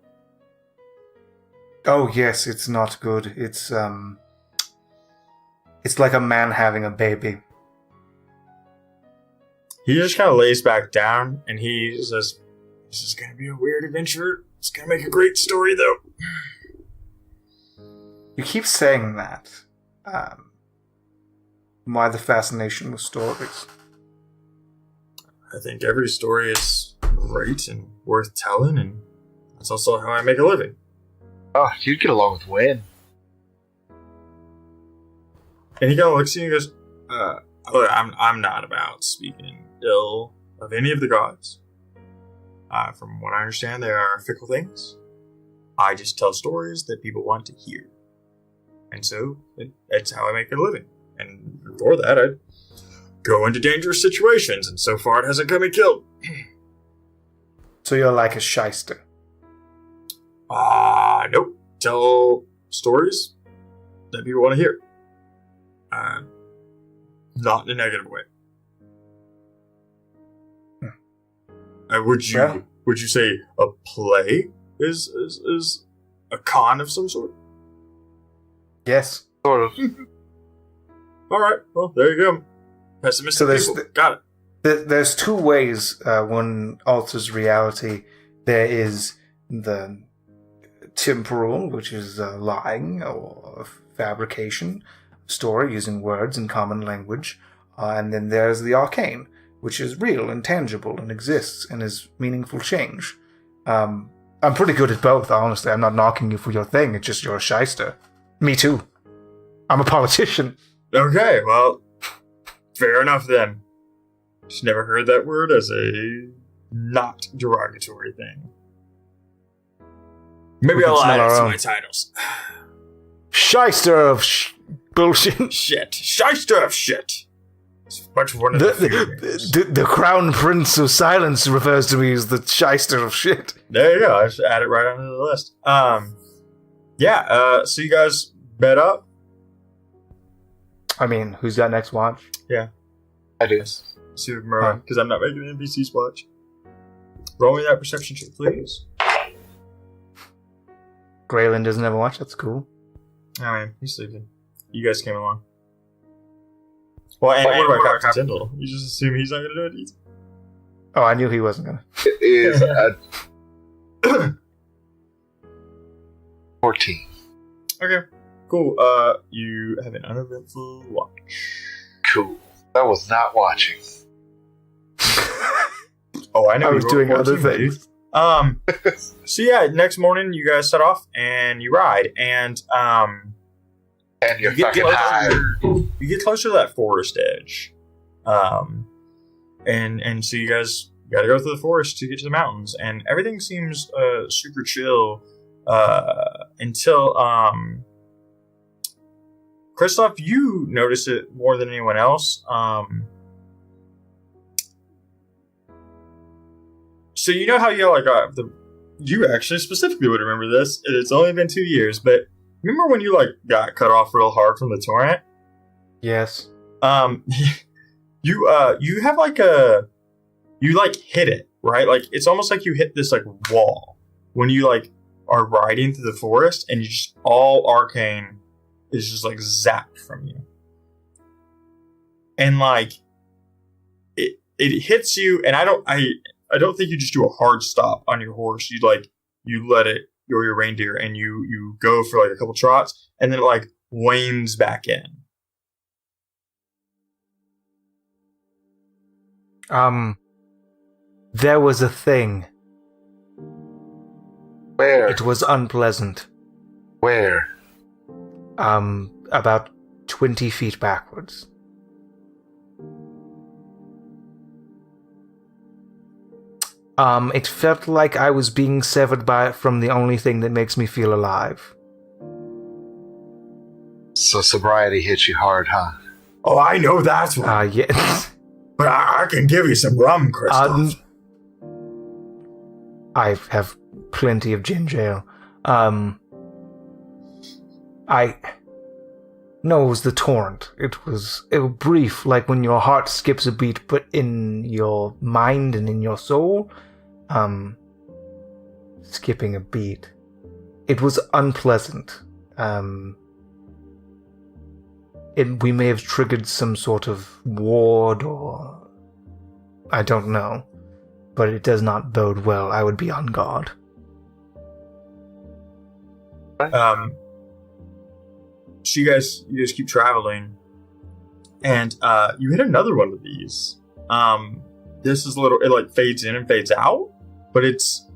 Oh yes, it's not good. It's like a man having a baby.
He just kind of lays back down, and he says, "This is going to be a weird adventure. It's going to make a great story, though."
You keep saying that. Why the fascination with stories?
I think every story is great and worth telling, and that's also how I make a living.
Oh, you'd get along with Win.
And he kind of looks at you and goes, look, I'm not about speaking ill of any of the gods. From what I understand, they are fickle things. I just tell stories that people want to hear. And so, that's how I make a living. And for that, I go into dangerous situations, and so far it hasn't got me killed.
So you're like a shyster.
Nope. Tell stories that people want to hear. Not in a negative way. Would you say a play is a con of some sort?
Yes.
Sort of.
All right. Well, there you go. Pessimistic people. Got it.
There's two ways one alters reality. There is the temporal, which is lying or fabrication, story using words and common language. And then there's the arcane, which is real and tangible and exists and is meaningful change. I'm pretty good at both, honestly. I'm not knocking you for your thing. It's just you're a shyster. Me too. I'm a politician.
Okay, well, fair enough then. Just never heard that word as a not derogatory thing. Maybe I'll add it to my titles.
Shyster of bullshit.
Shit. Shyster of shit. It's much one of
the Crown Prince of Silence refers to me as the shyster of shit.
There you go. I just add it right onto the list. So you guys met up?
I mean, who's got next watch?
Yeah.
I do.
Super Merlin, because I'm not making NPCs watch. Roll me that perception check, please.
Graylin doesn't have a watch? That's cool.
Oh, man. He's sleeping. You guys came along. Well, and what about Captain Tyndall? You just assume he's not going to do it either?
Oh, I knew he wasn't going
to. It is 14.
Okay. Cool. You have an uneventful watch.
Cool. I was not watching.
Oh, I know.
I was doing other things.
So yeah, next morning you guys set off and you ride, and
you're fucking high.
You get closer to that forest edge, and so you guys got to go through the forest to get to the mountains, and everything seems super chill until Kristoff, you notice it more than anyone else. So you know how you you actually specifically would remember this. It's only been 2 years, but remember when you got cut off real hard from the torrent?
Yes.
You have you hit it, right? It's almost like you hit this wall when you are riding through the forest, and you just all arcane is just zapped from you, and it hits you, and I don't think you just do a hard stop on your horse. You let it, or your reindeer, and you go for a couple trots, and then it wanes back in.
There was a thing.
Where?
It was unpleasant.
Where?
About 20 feet backwards. It felt like I was being severed from the only thing that makes me feel alive.
So sobriety hit you hard, huh?
Oh, I know that's one.
Yes.
But I can give you some rum, Christoph.
I have plenty of ginger ale. No, it was the torrent. It was brief, like when your heart skips a beat, but in your mind and in your soul, skipping a beat. It was unpleasant. We may have triggered some sort of ward, or I don't know, but it does not bode well. I would be on guard.
So you guys keep traveling, and you hit another one of these. This is it like fades in and fades out, but it's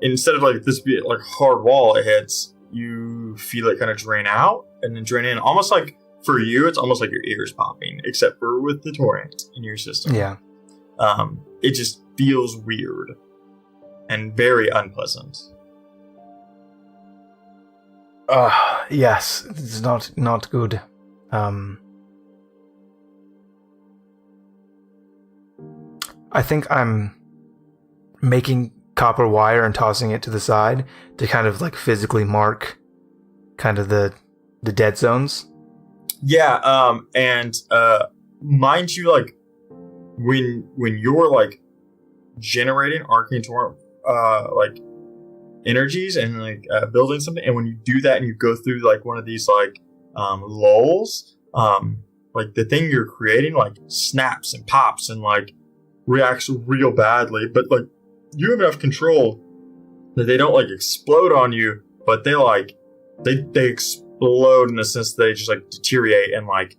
instead of like this be like hard wall it hits, you feel it kind of drain out and then drain in, almost like for you, it's almost like your ears popping, except for with the torrent in your system.
Yeah.
It just feels weird and very unpleasant.
Yes, it's not good. I think I'm making copper wire and tossing it to the side to kind of like physically mark kind of the dead zones.
Yeah, and mind you, like when you're like generating arcane torrent like energies and like building something, and when you do that and you go through like one of these like lulls, like the thing you're creating like snaps and pops and like reacts real badly, but like you have enough control that they don't like explode on you, but they like they explode in the sense that they just like deteriorate, and like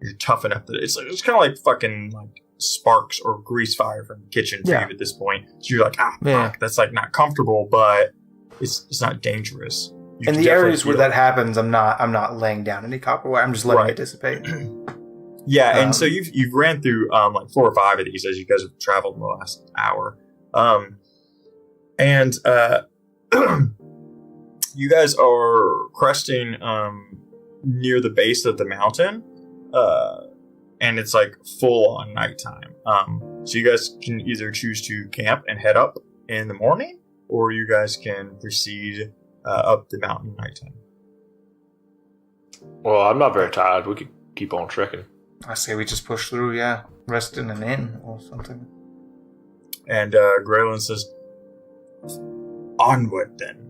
you're tough enough that it's kind of like fucking like sparks or grease fire from the kitchen for you at this point. So you're like, fuck, that's like not comfortable, but it's not dangerous.
In the areas where that happens, I'm not laying down any copper wire. I'm just letting it dissipate.
Yeah, and so you've ran through like 4 or 5 of these as you guys have traveled in the last hour, and you guys are cresting near the base of the mountain, and it's like full on nighttime. So you guys can either choose to camp and head up in the morning, or you guys can proceed up the mountain nighttime.
Well, I'm not very tired. We could keep on trekking.
I say we just push through, rest in an inn or something.
And Graylin says, onward then.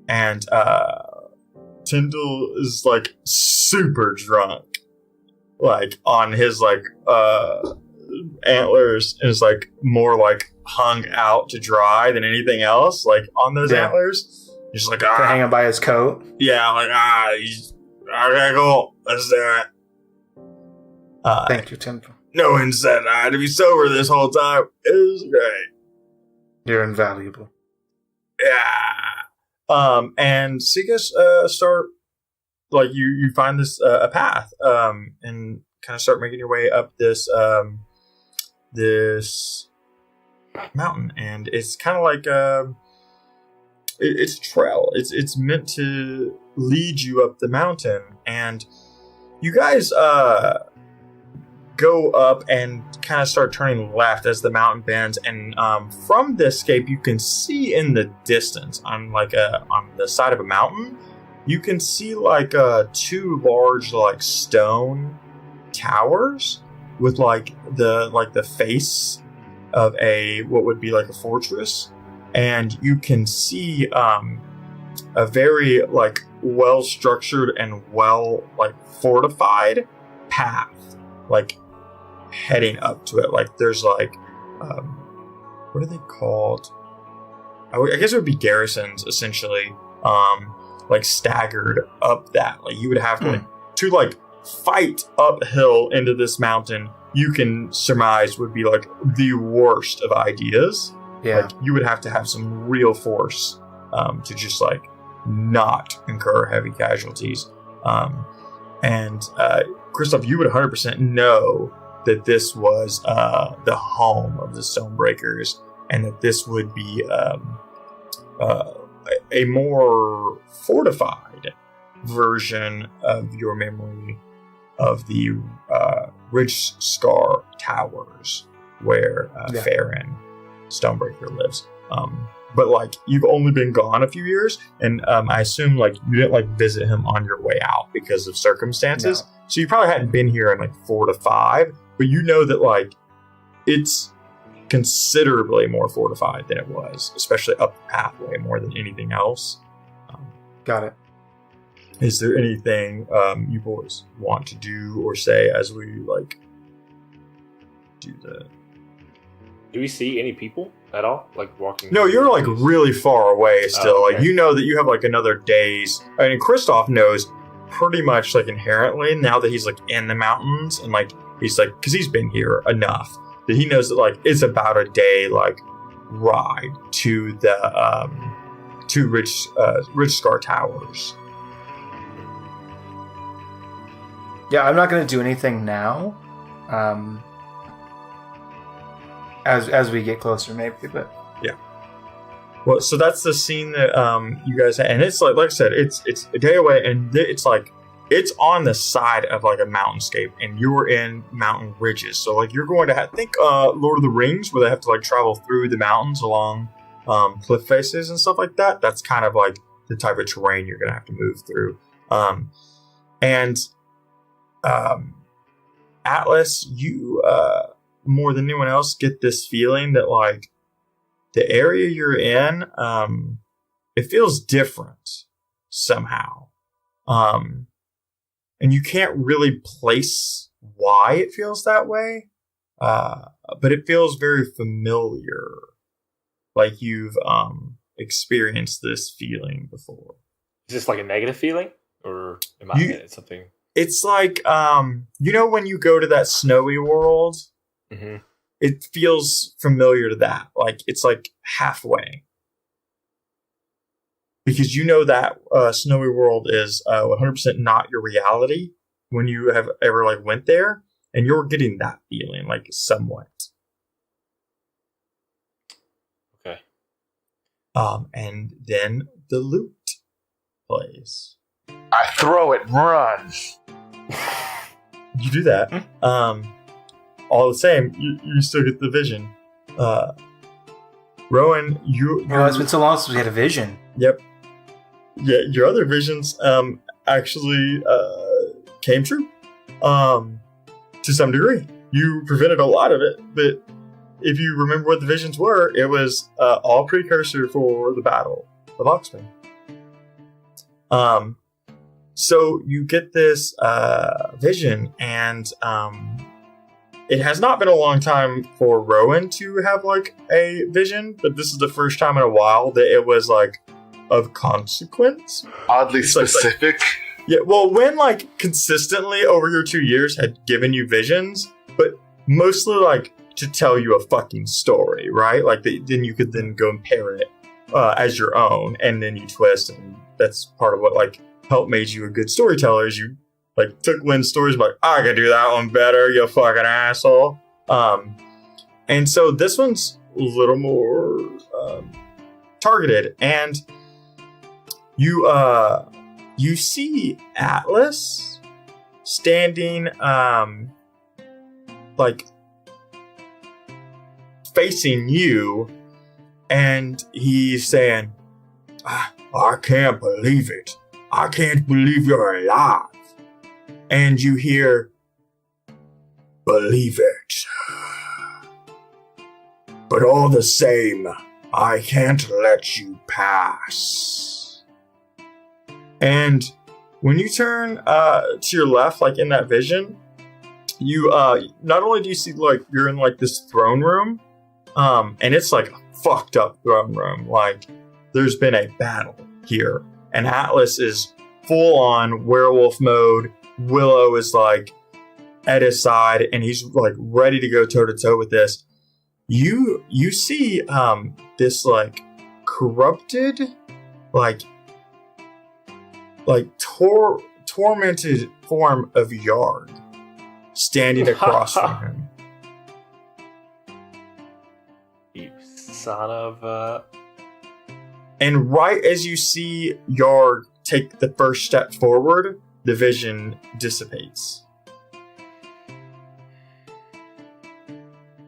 And Tyndall is like super drunk, like on his like antlers, and is like more like hung out to dry than anything else, like on those antlers. He's like,
hanging by his coat.
Yeah, like okay, cool, let's do it.
Thank you, Tyndall.
No one said I had to be sober this whole time. It was great.
You're invaluable.
Yeah. And so you guys start, like, you find this a path, and kind of start making your way up this this mountain, and it's kind of like it's a trail. It's meant to lead you up the mountain, and you guys go up and kind of start turning left as the mountain bends, and from the escape you can see in the distance on the side of a mountain, you can see like 2 large like stone towers with like the face of what would be like a fortress, and you can see a very like well structured and well like fortified path like heading up to it. Like there's like what are they called? I guess it would be garrisons essentially, like staggered up that. Like you would have to like fight uphill into this mountain you can surmise would be like the worst of ideas.
Yeah.
Like you would have to have some real force to just like not incur heavy casualties. And Christoph, you would 100% know that this was the home of the Stonebreakers, and that this would be a more fortified version of your memory of the ridgescar towers where Farron Stonebreaker lives. But like you've only been gone a few years, and I assume like you didn't like visit him on your way out because of circumstances.
No.
So you probably hadn't been here in like 4 to 5, but you know that like it's considerably more fortified than it was, especially up the pathway more than anything else.
Got it.
Is there anything you boys want to do or say as we like do the?
Do we see any people at all, like walking?
No, you're like really far away still.
Oh, okay.
Like you know that you have like another day's. I mean, Christoph knows pretty much like inherently now that he's like in the mountains and like he's like because he's been here enough that he knows that like it's about a day like ride to the ridgescar towers.
Yeah, I'm not going to do anything now. As we get closer, maybe, but
yeah. Well, so that's the scene that you guys had, and it's like I said, it's a day away, and it's like it's on the side of like a mountainscape, and you're in mountain ridges. So like you're going to think Lord of the Rings, where they have to like travel through the mountains along cliff faces and stuff like that. That's kind of like the type of terrain you're going to have to move through. Atlas, you more than anyone else get this feeling that like the area you're in, it feels different somehow. And you can't really place why it feels that way. But it feels very familiar. Like you've experienced this feeling before.
Is this like a negative feeling? Or am I something?
It's like, you know when you go to that snowy world?
Mm-hmm.
It feels familiar to that. Like, it's like halfway. Because you know that snowy world is 100% not your reality when you have ever, like, went there. And you're getting that feeling, like, somewhat.
Okay.
And then the loot plays.
I throw it and run.
You do that. All the same, you still get the vision. Rowan,
it's been so long since we had a vision.
Yep. Yeah, your other visions actually came true. To some degree. You prevented a lot of it, but if you remember what the visions were, it was all precursor for the Battle of Oxman. So you get this vision, and it has not been a long time for Rowan to have like a vision, but this is the first time in a while that it was like of consequence.
Oddly specific.
Yeah, well, when like consistently over your 2 years had given you visions, but mostly like to tell you a fucking story, right? Like then you could then go and pair it as your own, and then you twist, and that's part of what like helped made you a good storyteller. Is you like took Lynn's stories, like I could do that one better, you fucking asshole. And so this one's a little more targeted, and you see Atlas standing like facing you, and he's saying, I can't believe it. I can't believe you're alive. And you hear, believe it. But all the same, I can't let you pass. And when you turn to your left, like in that vision, you not only do you see like you're in like this throne room, and it's like a fucked up throne room. Like there's been a battle here, and Atlas is full on werewolf mode. Willow is like at his side, and he's like ready to go toe to toe with this. You see this like corrupted, like tormented form of Yarg standing across from him.
You son of
And right as you see Yarg take the first step forward, the vision dissipates.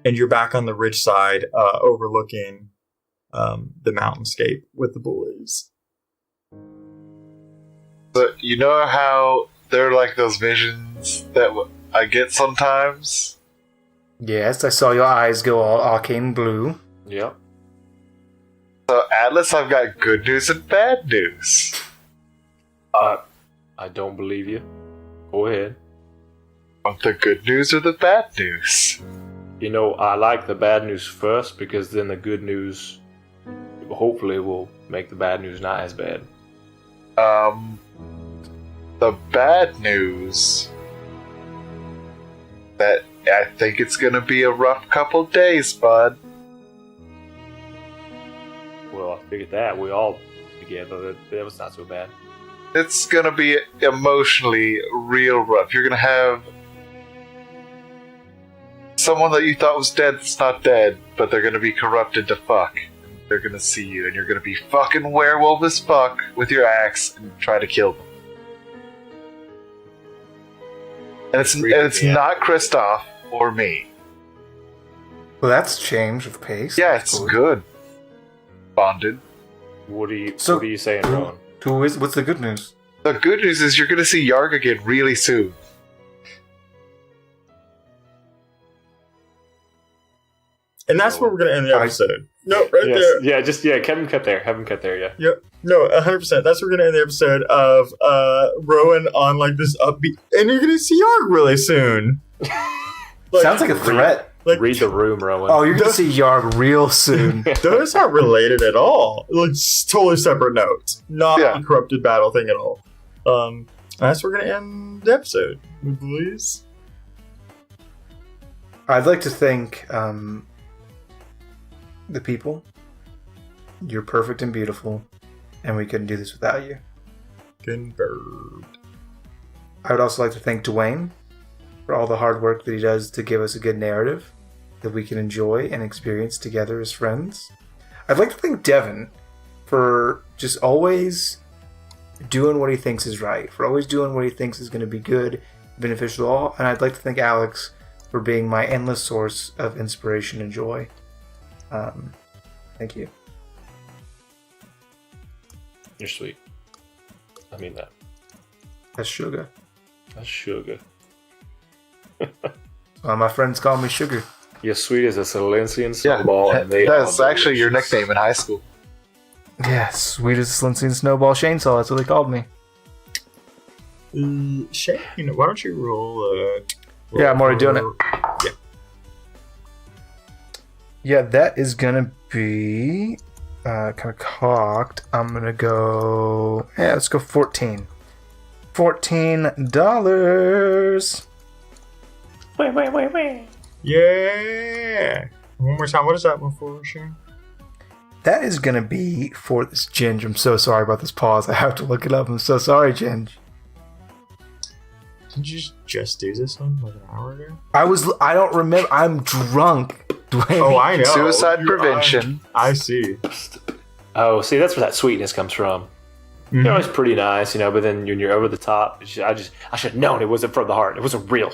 And you're back on the ridge side, overlooking the mountainscape with the boys.
But you know how they're like those visions that I get sometimes?
Yes, I saw your eyes go all arcane blue.
Yep.
So, Atlas, I've got good news and bad news.
I don't believe you. Go ahead.
Want the good news or the bad news?
You know, I like the bad news first because then the good news hopefully will make the bad news not as bad.
The bad news that I think it's gonna be a rough couple days, bud.
Well, I figured that. We all together. That was not so bad.
It's gonna be emotionally real rough. You're gonna have someone that you thought was dead that's not dead, but they're gonna be corrupted to fuck. They're gonna see you, and you're gonna be fucking werewolf as fuck with your axe and try to kill them. And it's not Kristoff or me.
Well, that's change of pace.
Yeah,
That's
it's
cool.
good. Bonded.
What are you
So-
saying, Rowan?
What's the good news?
The good news is you're gonna see Yarg again really soon.
And that's where we're going to end the episode. No, right
Yes.
there.
Yeah, have him cut there. Have him cut there, yeah.
Yep. No, 100%. That's where we're going to end the episode of Rowan on like this upbeat. And you're going to see Yarg really soon.
Sounds like a threat.
Like,
Read the room, Rowan.
Oh, you're going to see Yarg real soon.
those aren't related at all. Like, totally separate notes. Not
Yeah.
a corrupted battle thing at all. That's where we're going to end the episode, boys.
I'd like to thank the people. You're perfect and beautiful, and we couldn't do this without you.
Confirmed.
I would also like to thank Dwayne for all the hard work that he does to give us a good narrative that we can enjoy and experience together as friends. I'd like to thank Devin for just always doing what he thinks is right, for always doing what he thinks is going to be good, beneficial to all. And I'd like to thank Alex for being my endless source of inspiration and joy. Thank you.
You're sweet. I mean that.
That's Sugar.
That's sugar.
My friends call me Sugar.
You're sweet as a Silencian snowball, and they
that's
are
actually your
delicious.
nickname in high school.
Yeah, sweet as a Slincy Snowball Chainsaw. That's what they called me.
Shane, why don't you roll?
Yeah, I'm already doing it.
Yeah.
Yeah, that is gonna be kind of cocked. I'm gonna go. Yeah, let's go 14. $14.
Wait.
Yeah. One more time. What is that one for, Shane?
That is gonna be for this Ginge. I'm so sorry about this pause. I have to look it up. I'm so sorry, Ginge.
Didn't you just do this one like an hour ago?
I don't remember. I'm drunk. Dwayne.
Oh, I know.
Suicide prevention.
I see.
Oh, see, that's where that sweetness comes from.
Mhm.
You're always pretty nice, but then when you're over the top, I should have known it wasn't from the heart. It wasn't real.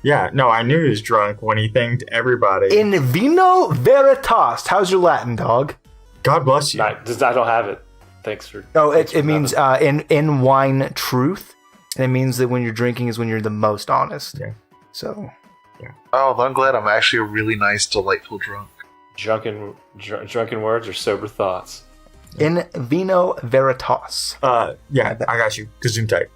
Yeah, no, I knew he was drunk when he thanked everybody.
In vino veritas. How's your Latin, dog?
God bless you.
I don't have it. Thanks for.
Oh, it means in wine truth, and it means that when you're drinking is when you're the most honest.
Yeah.
So.
Oh, I'm glad I'm actually a really nice, delightful drunk.
Drunken words or sober thoughts.
In vino veritas.
Yeah, I got you. Gesundheit.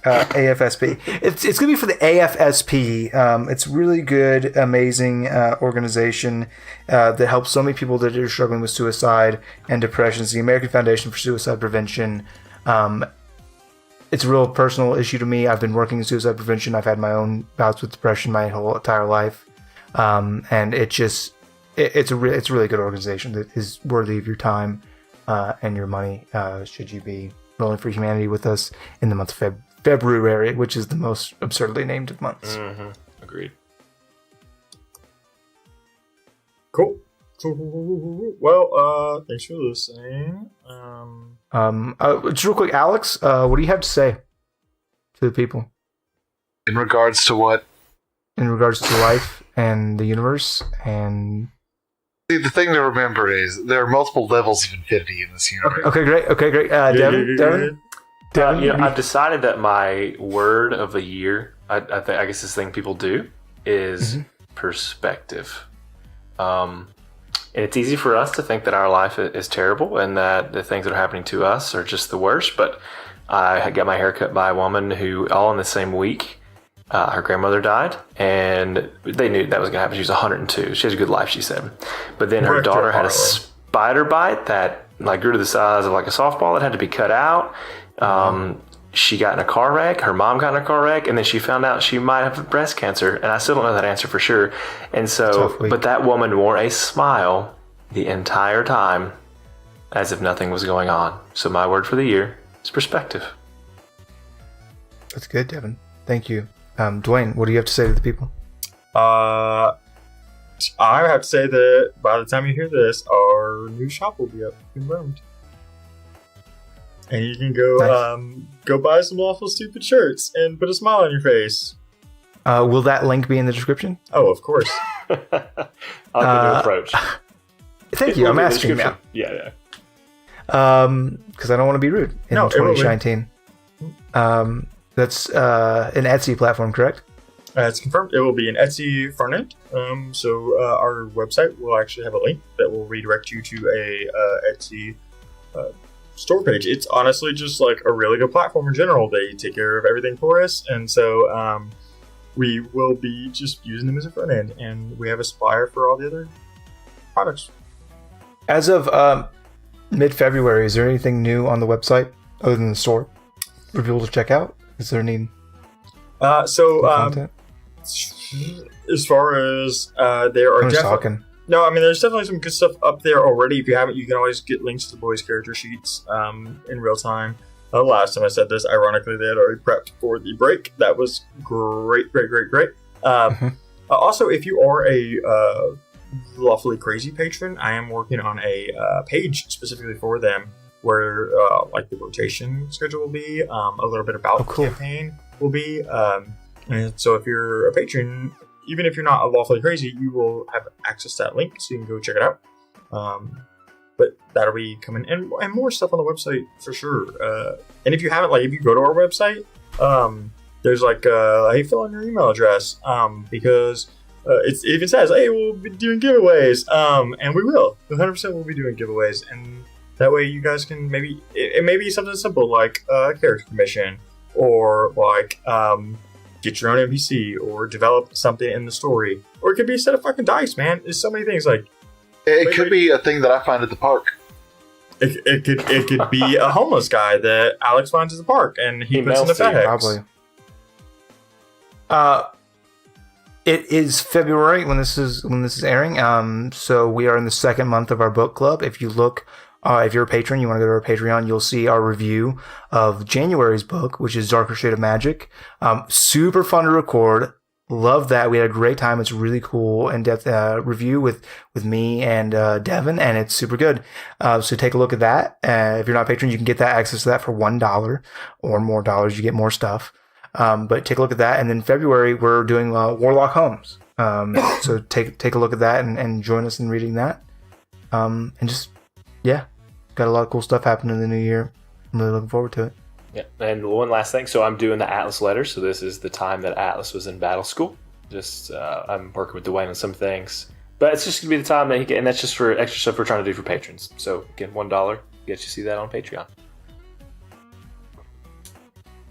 AFSP. It's gonna be for the AFSP. It's really good, amazing organization that helps so many people that are struggling with suicide and depression. It's the American Foundation for Suicide Prevention. it's a real personal issue to me. I've been working in suicide prevention. I've had my own bouts with depression my whole entire life, and it's a really good organization that is worthy of your time and your money. Should you be rolling for humanity with us in the month of February, which is the most absurdly named of months.
Mm-hmm. Agreed.
Cool. Well, thanks for listening.
Just real quick, Alex, what do you have to say to the people
In regards to what?
in regards to life and the universe? And
See, the thing to remember is there are multiple levels of infinity in this universe.
okay, great. Devin.
I've decided that my word of the year, I guess this thing people do, is perspective. And it's easy for us to think that our life is terrible and that the things that are happening to us are just the worst. But I got my hair cut by a woman who, all in the same week, her grandmother died, and they knew that was going to happen. She was 102. She has a good life, she said. But then her daughter had a spider bite that grew to the size of like a softball. It had to be cut out. She got in a car wreck. Her mom got in a car wreck, and then she found out she might have breast cancer. And I still don't know that answer for sure. And so, but that woman wore a smile the entire time, as if nothing was going on. So my word for the year is perspective.
That's good, Devin. Thank you. Dwayne, what do you have to say to the people?
I have to say that by the time you hear this, our new shop will be up and running. And you can go buy some Lawful Stupid shirts and put a smile on your face.
Will that link be in the description?
Oh, of course.
I like the new approach.
Thank you. I'm asking now.
Yeah.
Because I don't want to be rude in 2019. That's an Etsy platform, correct?
It's confirmed. It will be an Etsy front end. So our website will actually have a link that will redirect you to a Etsy store page. It's honestly just like a really good platform in general. They take care of everything for us, and so we will be just using them as a front end, and we have a supplier for all the other products.
As of mid-February, is there anything new on the website other than the store for people to check out? Is there any
content? As far as there are definitely... No, I mean, there's definitely some good stuff up there already. If you haven't, you can always get links to the boys' character sheets in real time. Last time I said this, ironically, they had already prepped for the break. That was great. Also, if you are a Lawfully Crazy patron, I am working on a page specifically for them where like the rotation schedule will be, a little bit about the campaign will be. And so if you're a patron, even if you're not a Lawfully Crazy, you will have access to that link, so you can go check it out. But that'll be coming, and more stuff on the website for sure. And if you haven't, if you go to our website, there's hey, fill in your email address, because it even says, hey, we'll be doing giveaways, and we will. 100% we'll be doing giveaways, and that way you guys can it may be something simple like character commission, or get your own NPC, or develop something in the story, or it could be a set of fucking dice, man. There's so many things.
It could be a thing that I find at the park.
It could be a homeless guy that Alex finds at the park, and he puts in the FedEx.
Probably. It is February when this is airing. So we are in the second month of our book club. If you look. If you're a patron, you want to go to our Patreon, you'll see our review of January's book, which is Darker Shade of Magic. Super fun to record. Love that. We had a great time. It's a really cool in-depth review with me and Devin, and it's super good. So take a look at that. If you're not a patron, you can get that access to that for $1 or more dollars. You get more stuff. But take a look at that. And then February, we're doing Warlock Homes. So take a look at that and join us in reading that. And just... yeah, got a lot of cool stuff happening in the new year. I'm really looking forward to it.
Yeah, and one last thing. So I'm doing the Atlas letters. So this is the time that Atlas was in battle school. Just I'm working with Dwayne on some things, but it's just gonna be the time that he get, and that's just for extra stuff we're trying to do for patrons. So again, $1 gets you see that on Patreon.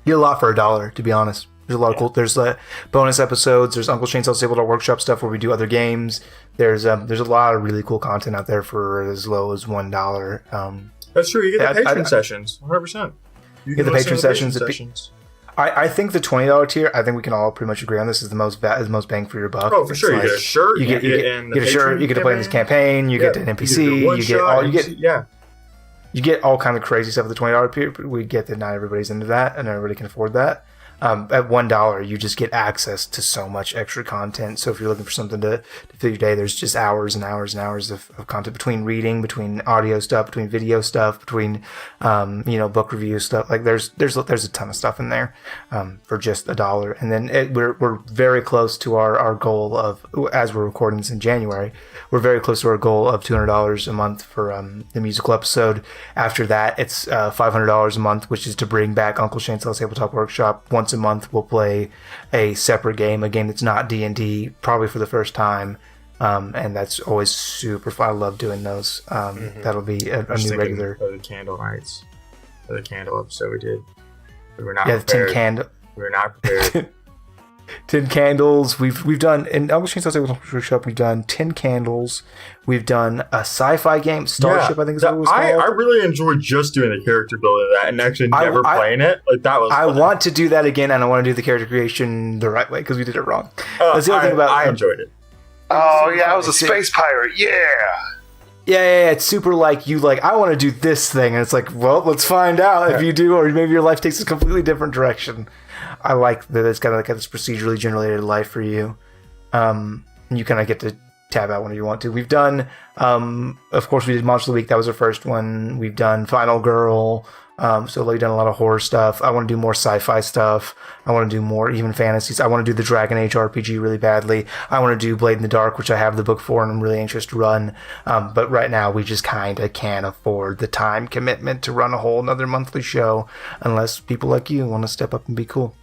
You get a lot for $1, to be honest. There's a lot of cool. There's bonus episodes. There's Uncle Shane's Disabled Art Workshop stuff where we do other games. There's a lot of really cool content out there for as low as $1.
That's true. You get the patron sessions, 100%. You
get the
listen
patron
to
sessions.
sessions.
I think the $20 tier. I think we can all pretty much agree on this is the most bang for your buck.
Oh, for sure. You get a shirt.
You get a shirt. You get to play in this campaign. You get an NPC. You get all kind of crazy stuff with the $20 tier. But we get that not everybody's into that, and everybody can afford that. At $1, you just get access to so much extra content. So if you're looking for something to fill your day, there's just hours and hours and hours of content between reading, between audio stuff, between video stuff, between book review stuff. Like there's a ton of stuff in there for just $1. And then we're very close to our goal of, as we're recording this in January, we're very close to our goal of $200 a month for the musical episode. After that, it's $500 a month, which is to bring back Uncle Shane's Tabletop Workshop. Once a month, we'll play a separate game, a game that's not D&D, probably for the first time, and that's always super fun. I love doing those. That'll be a new regular.
Of the candle nights, the candle episode we did. We were not
prepared.
10 candle. We were not prepared.
10 candles. We've done in Uncle Shane's Tabletop Workshop. We've done 10 candles. We've done a sci-fi game, Starship. I think is what it was called.
I really enjoyed just doing the character building of that, and actually never playing it. Like that was.
I want to do that again, and I want to do the character creation the right way because we did it wrong. That's the other thing about.
I enjoyed it.
Oh yeah, I was a space pirate. Yeah.
Yeah, it's super like you like, I want to do this thing, and it's like, well, let's find out if you do, or maybe your life takes a completely different direction. I like that it's kind of like this procedurally generated life for you. You kind of get to tab out whenever you want to. We've done, of course, we did Monster of the Week. That was our first one. We've done Final Girl. So we've done a lot of horror stuff. I want to do more sci-fi stuff. I want to do more even fantasies. I want to do the Dragon Age RPG really badly. I want to do Blade in the Dark, which I have the book for and I'm really anxious to run. But right now we just kind of can't afford the time commitment to run a whole another monthly show unless people like you want to step up and be cool.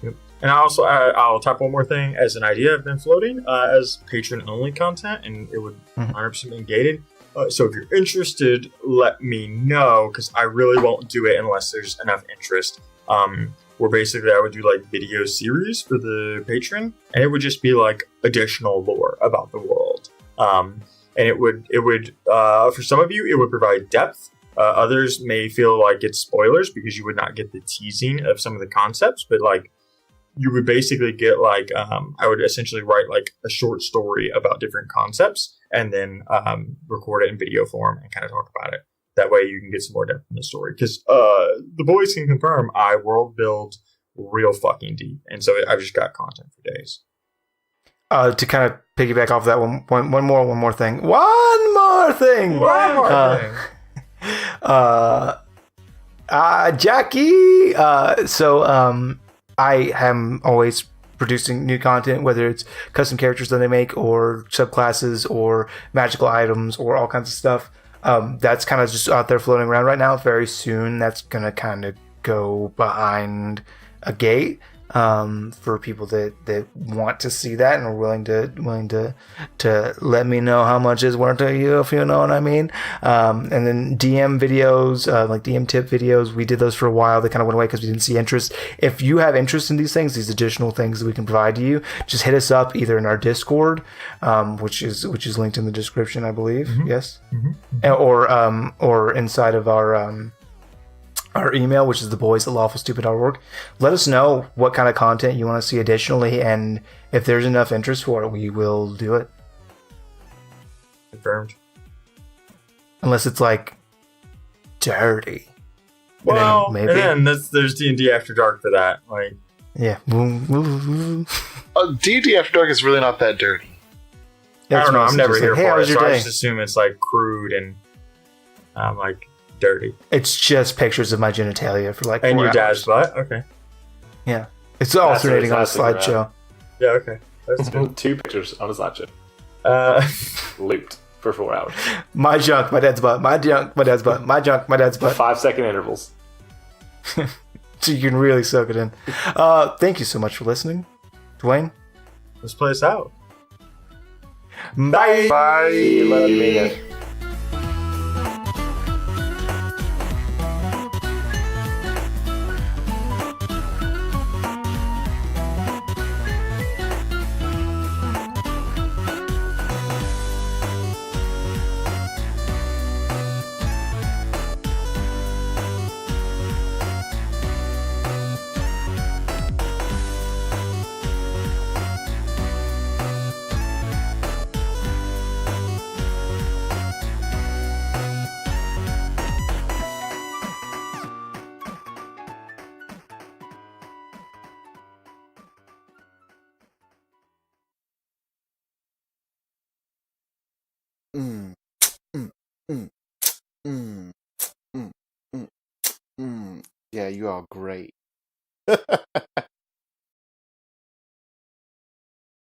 Yep. And I'll tap one more thing as an idea I've been floating as patron-only content, and it would 100% be gated. So if you're interested, let me know, because I really won't do it unless there's enough interest. Where basically I would do like video series for the patron, and it would just be like additional lore about the world. And it would for some of you, it would provide depth. Others may feel like it's spoilers because you would not get the teasing of some of the concepts, but like you would basically get like, I would essentially write like a short story about different concepts and then record it in video form and kind of talk about it. That way you can get some more depth in the story. Because the boys can confirm I world build real fucking deep. And so I've just got content for days.
To kind of piggyback off that one more thing. One more thing! Jackie! I am always producing new content, whether it's custom characters that I make or subclasses or magical items or all kinds of stuff. That's kind of just out there floating around right now. Very soon, that's going to kind of go behind a gate for people that want to see that and are willing to let me know how much is worth to you, if you know what I mean. And then DM videos, like DM tip videos, we did those for a while. They kind of went away because we didn't see interest. If you have interest in these things, these additional things that we can provide to you, just hit us up either in our Discord, which is linked in the description, I believe. Mm-hmm. Yes, mm-hmm. Or inside of our email, which is theboys@lawfulstupid.org. Let us know what kind of content you want to see additionally, and if there's enough interest for it, we will do it.
Confirmed.
Unless it's like dirty.
Well, and then there's D&D After Dark for that. Like,
yeah.
D&D After Dark is really not that dirty.
I don't know. I'm never here for it, so I just assume it's like crude and like dirty.
It's just pictures of my genitalia for like 4 hours.
And your dad's butt? Okay.
Yeah. It's alternating on a slideshow.
Yeah, okay. That's good.
2 pictures on a slideshow. Looped for 4 hours.
My junk, my dad's butt. My junk, my dad's butt. My junk, my dad's butt.
5-second intervals.
So you can really soak it in. Thank you so much for listening. Dwayne?
Let's play this out.
Bye.
Bye.
Love you, Megan.
Mm, mm, mm, mm, mm, mm, mm. Yeah, you are great.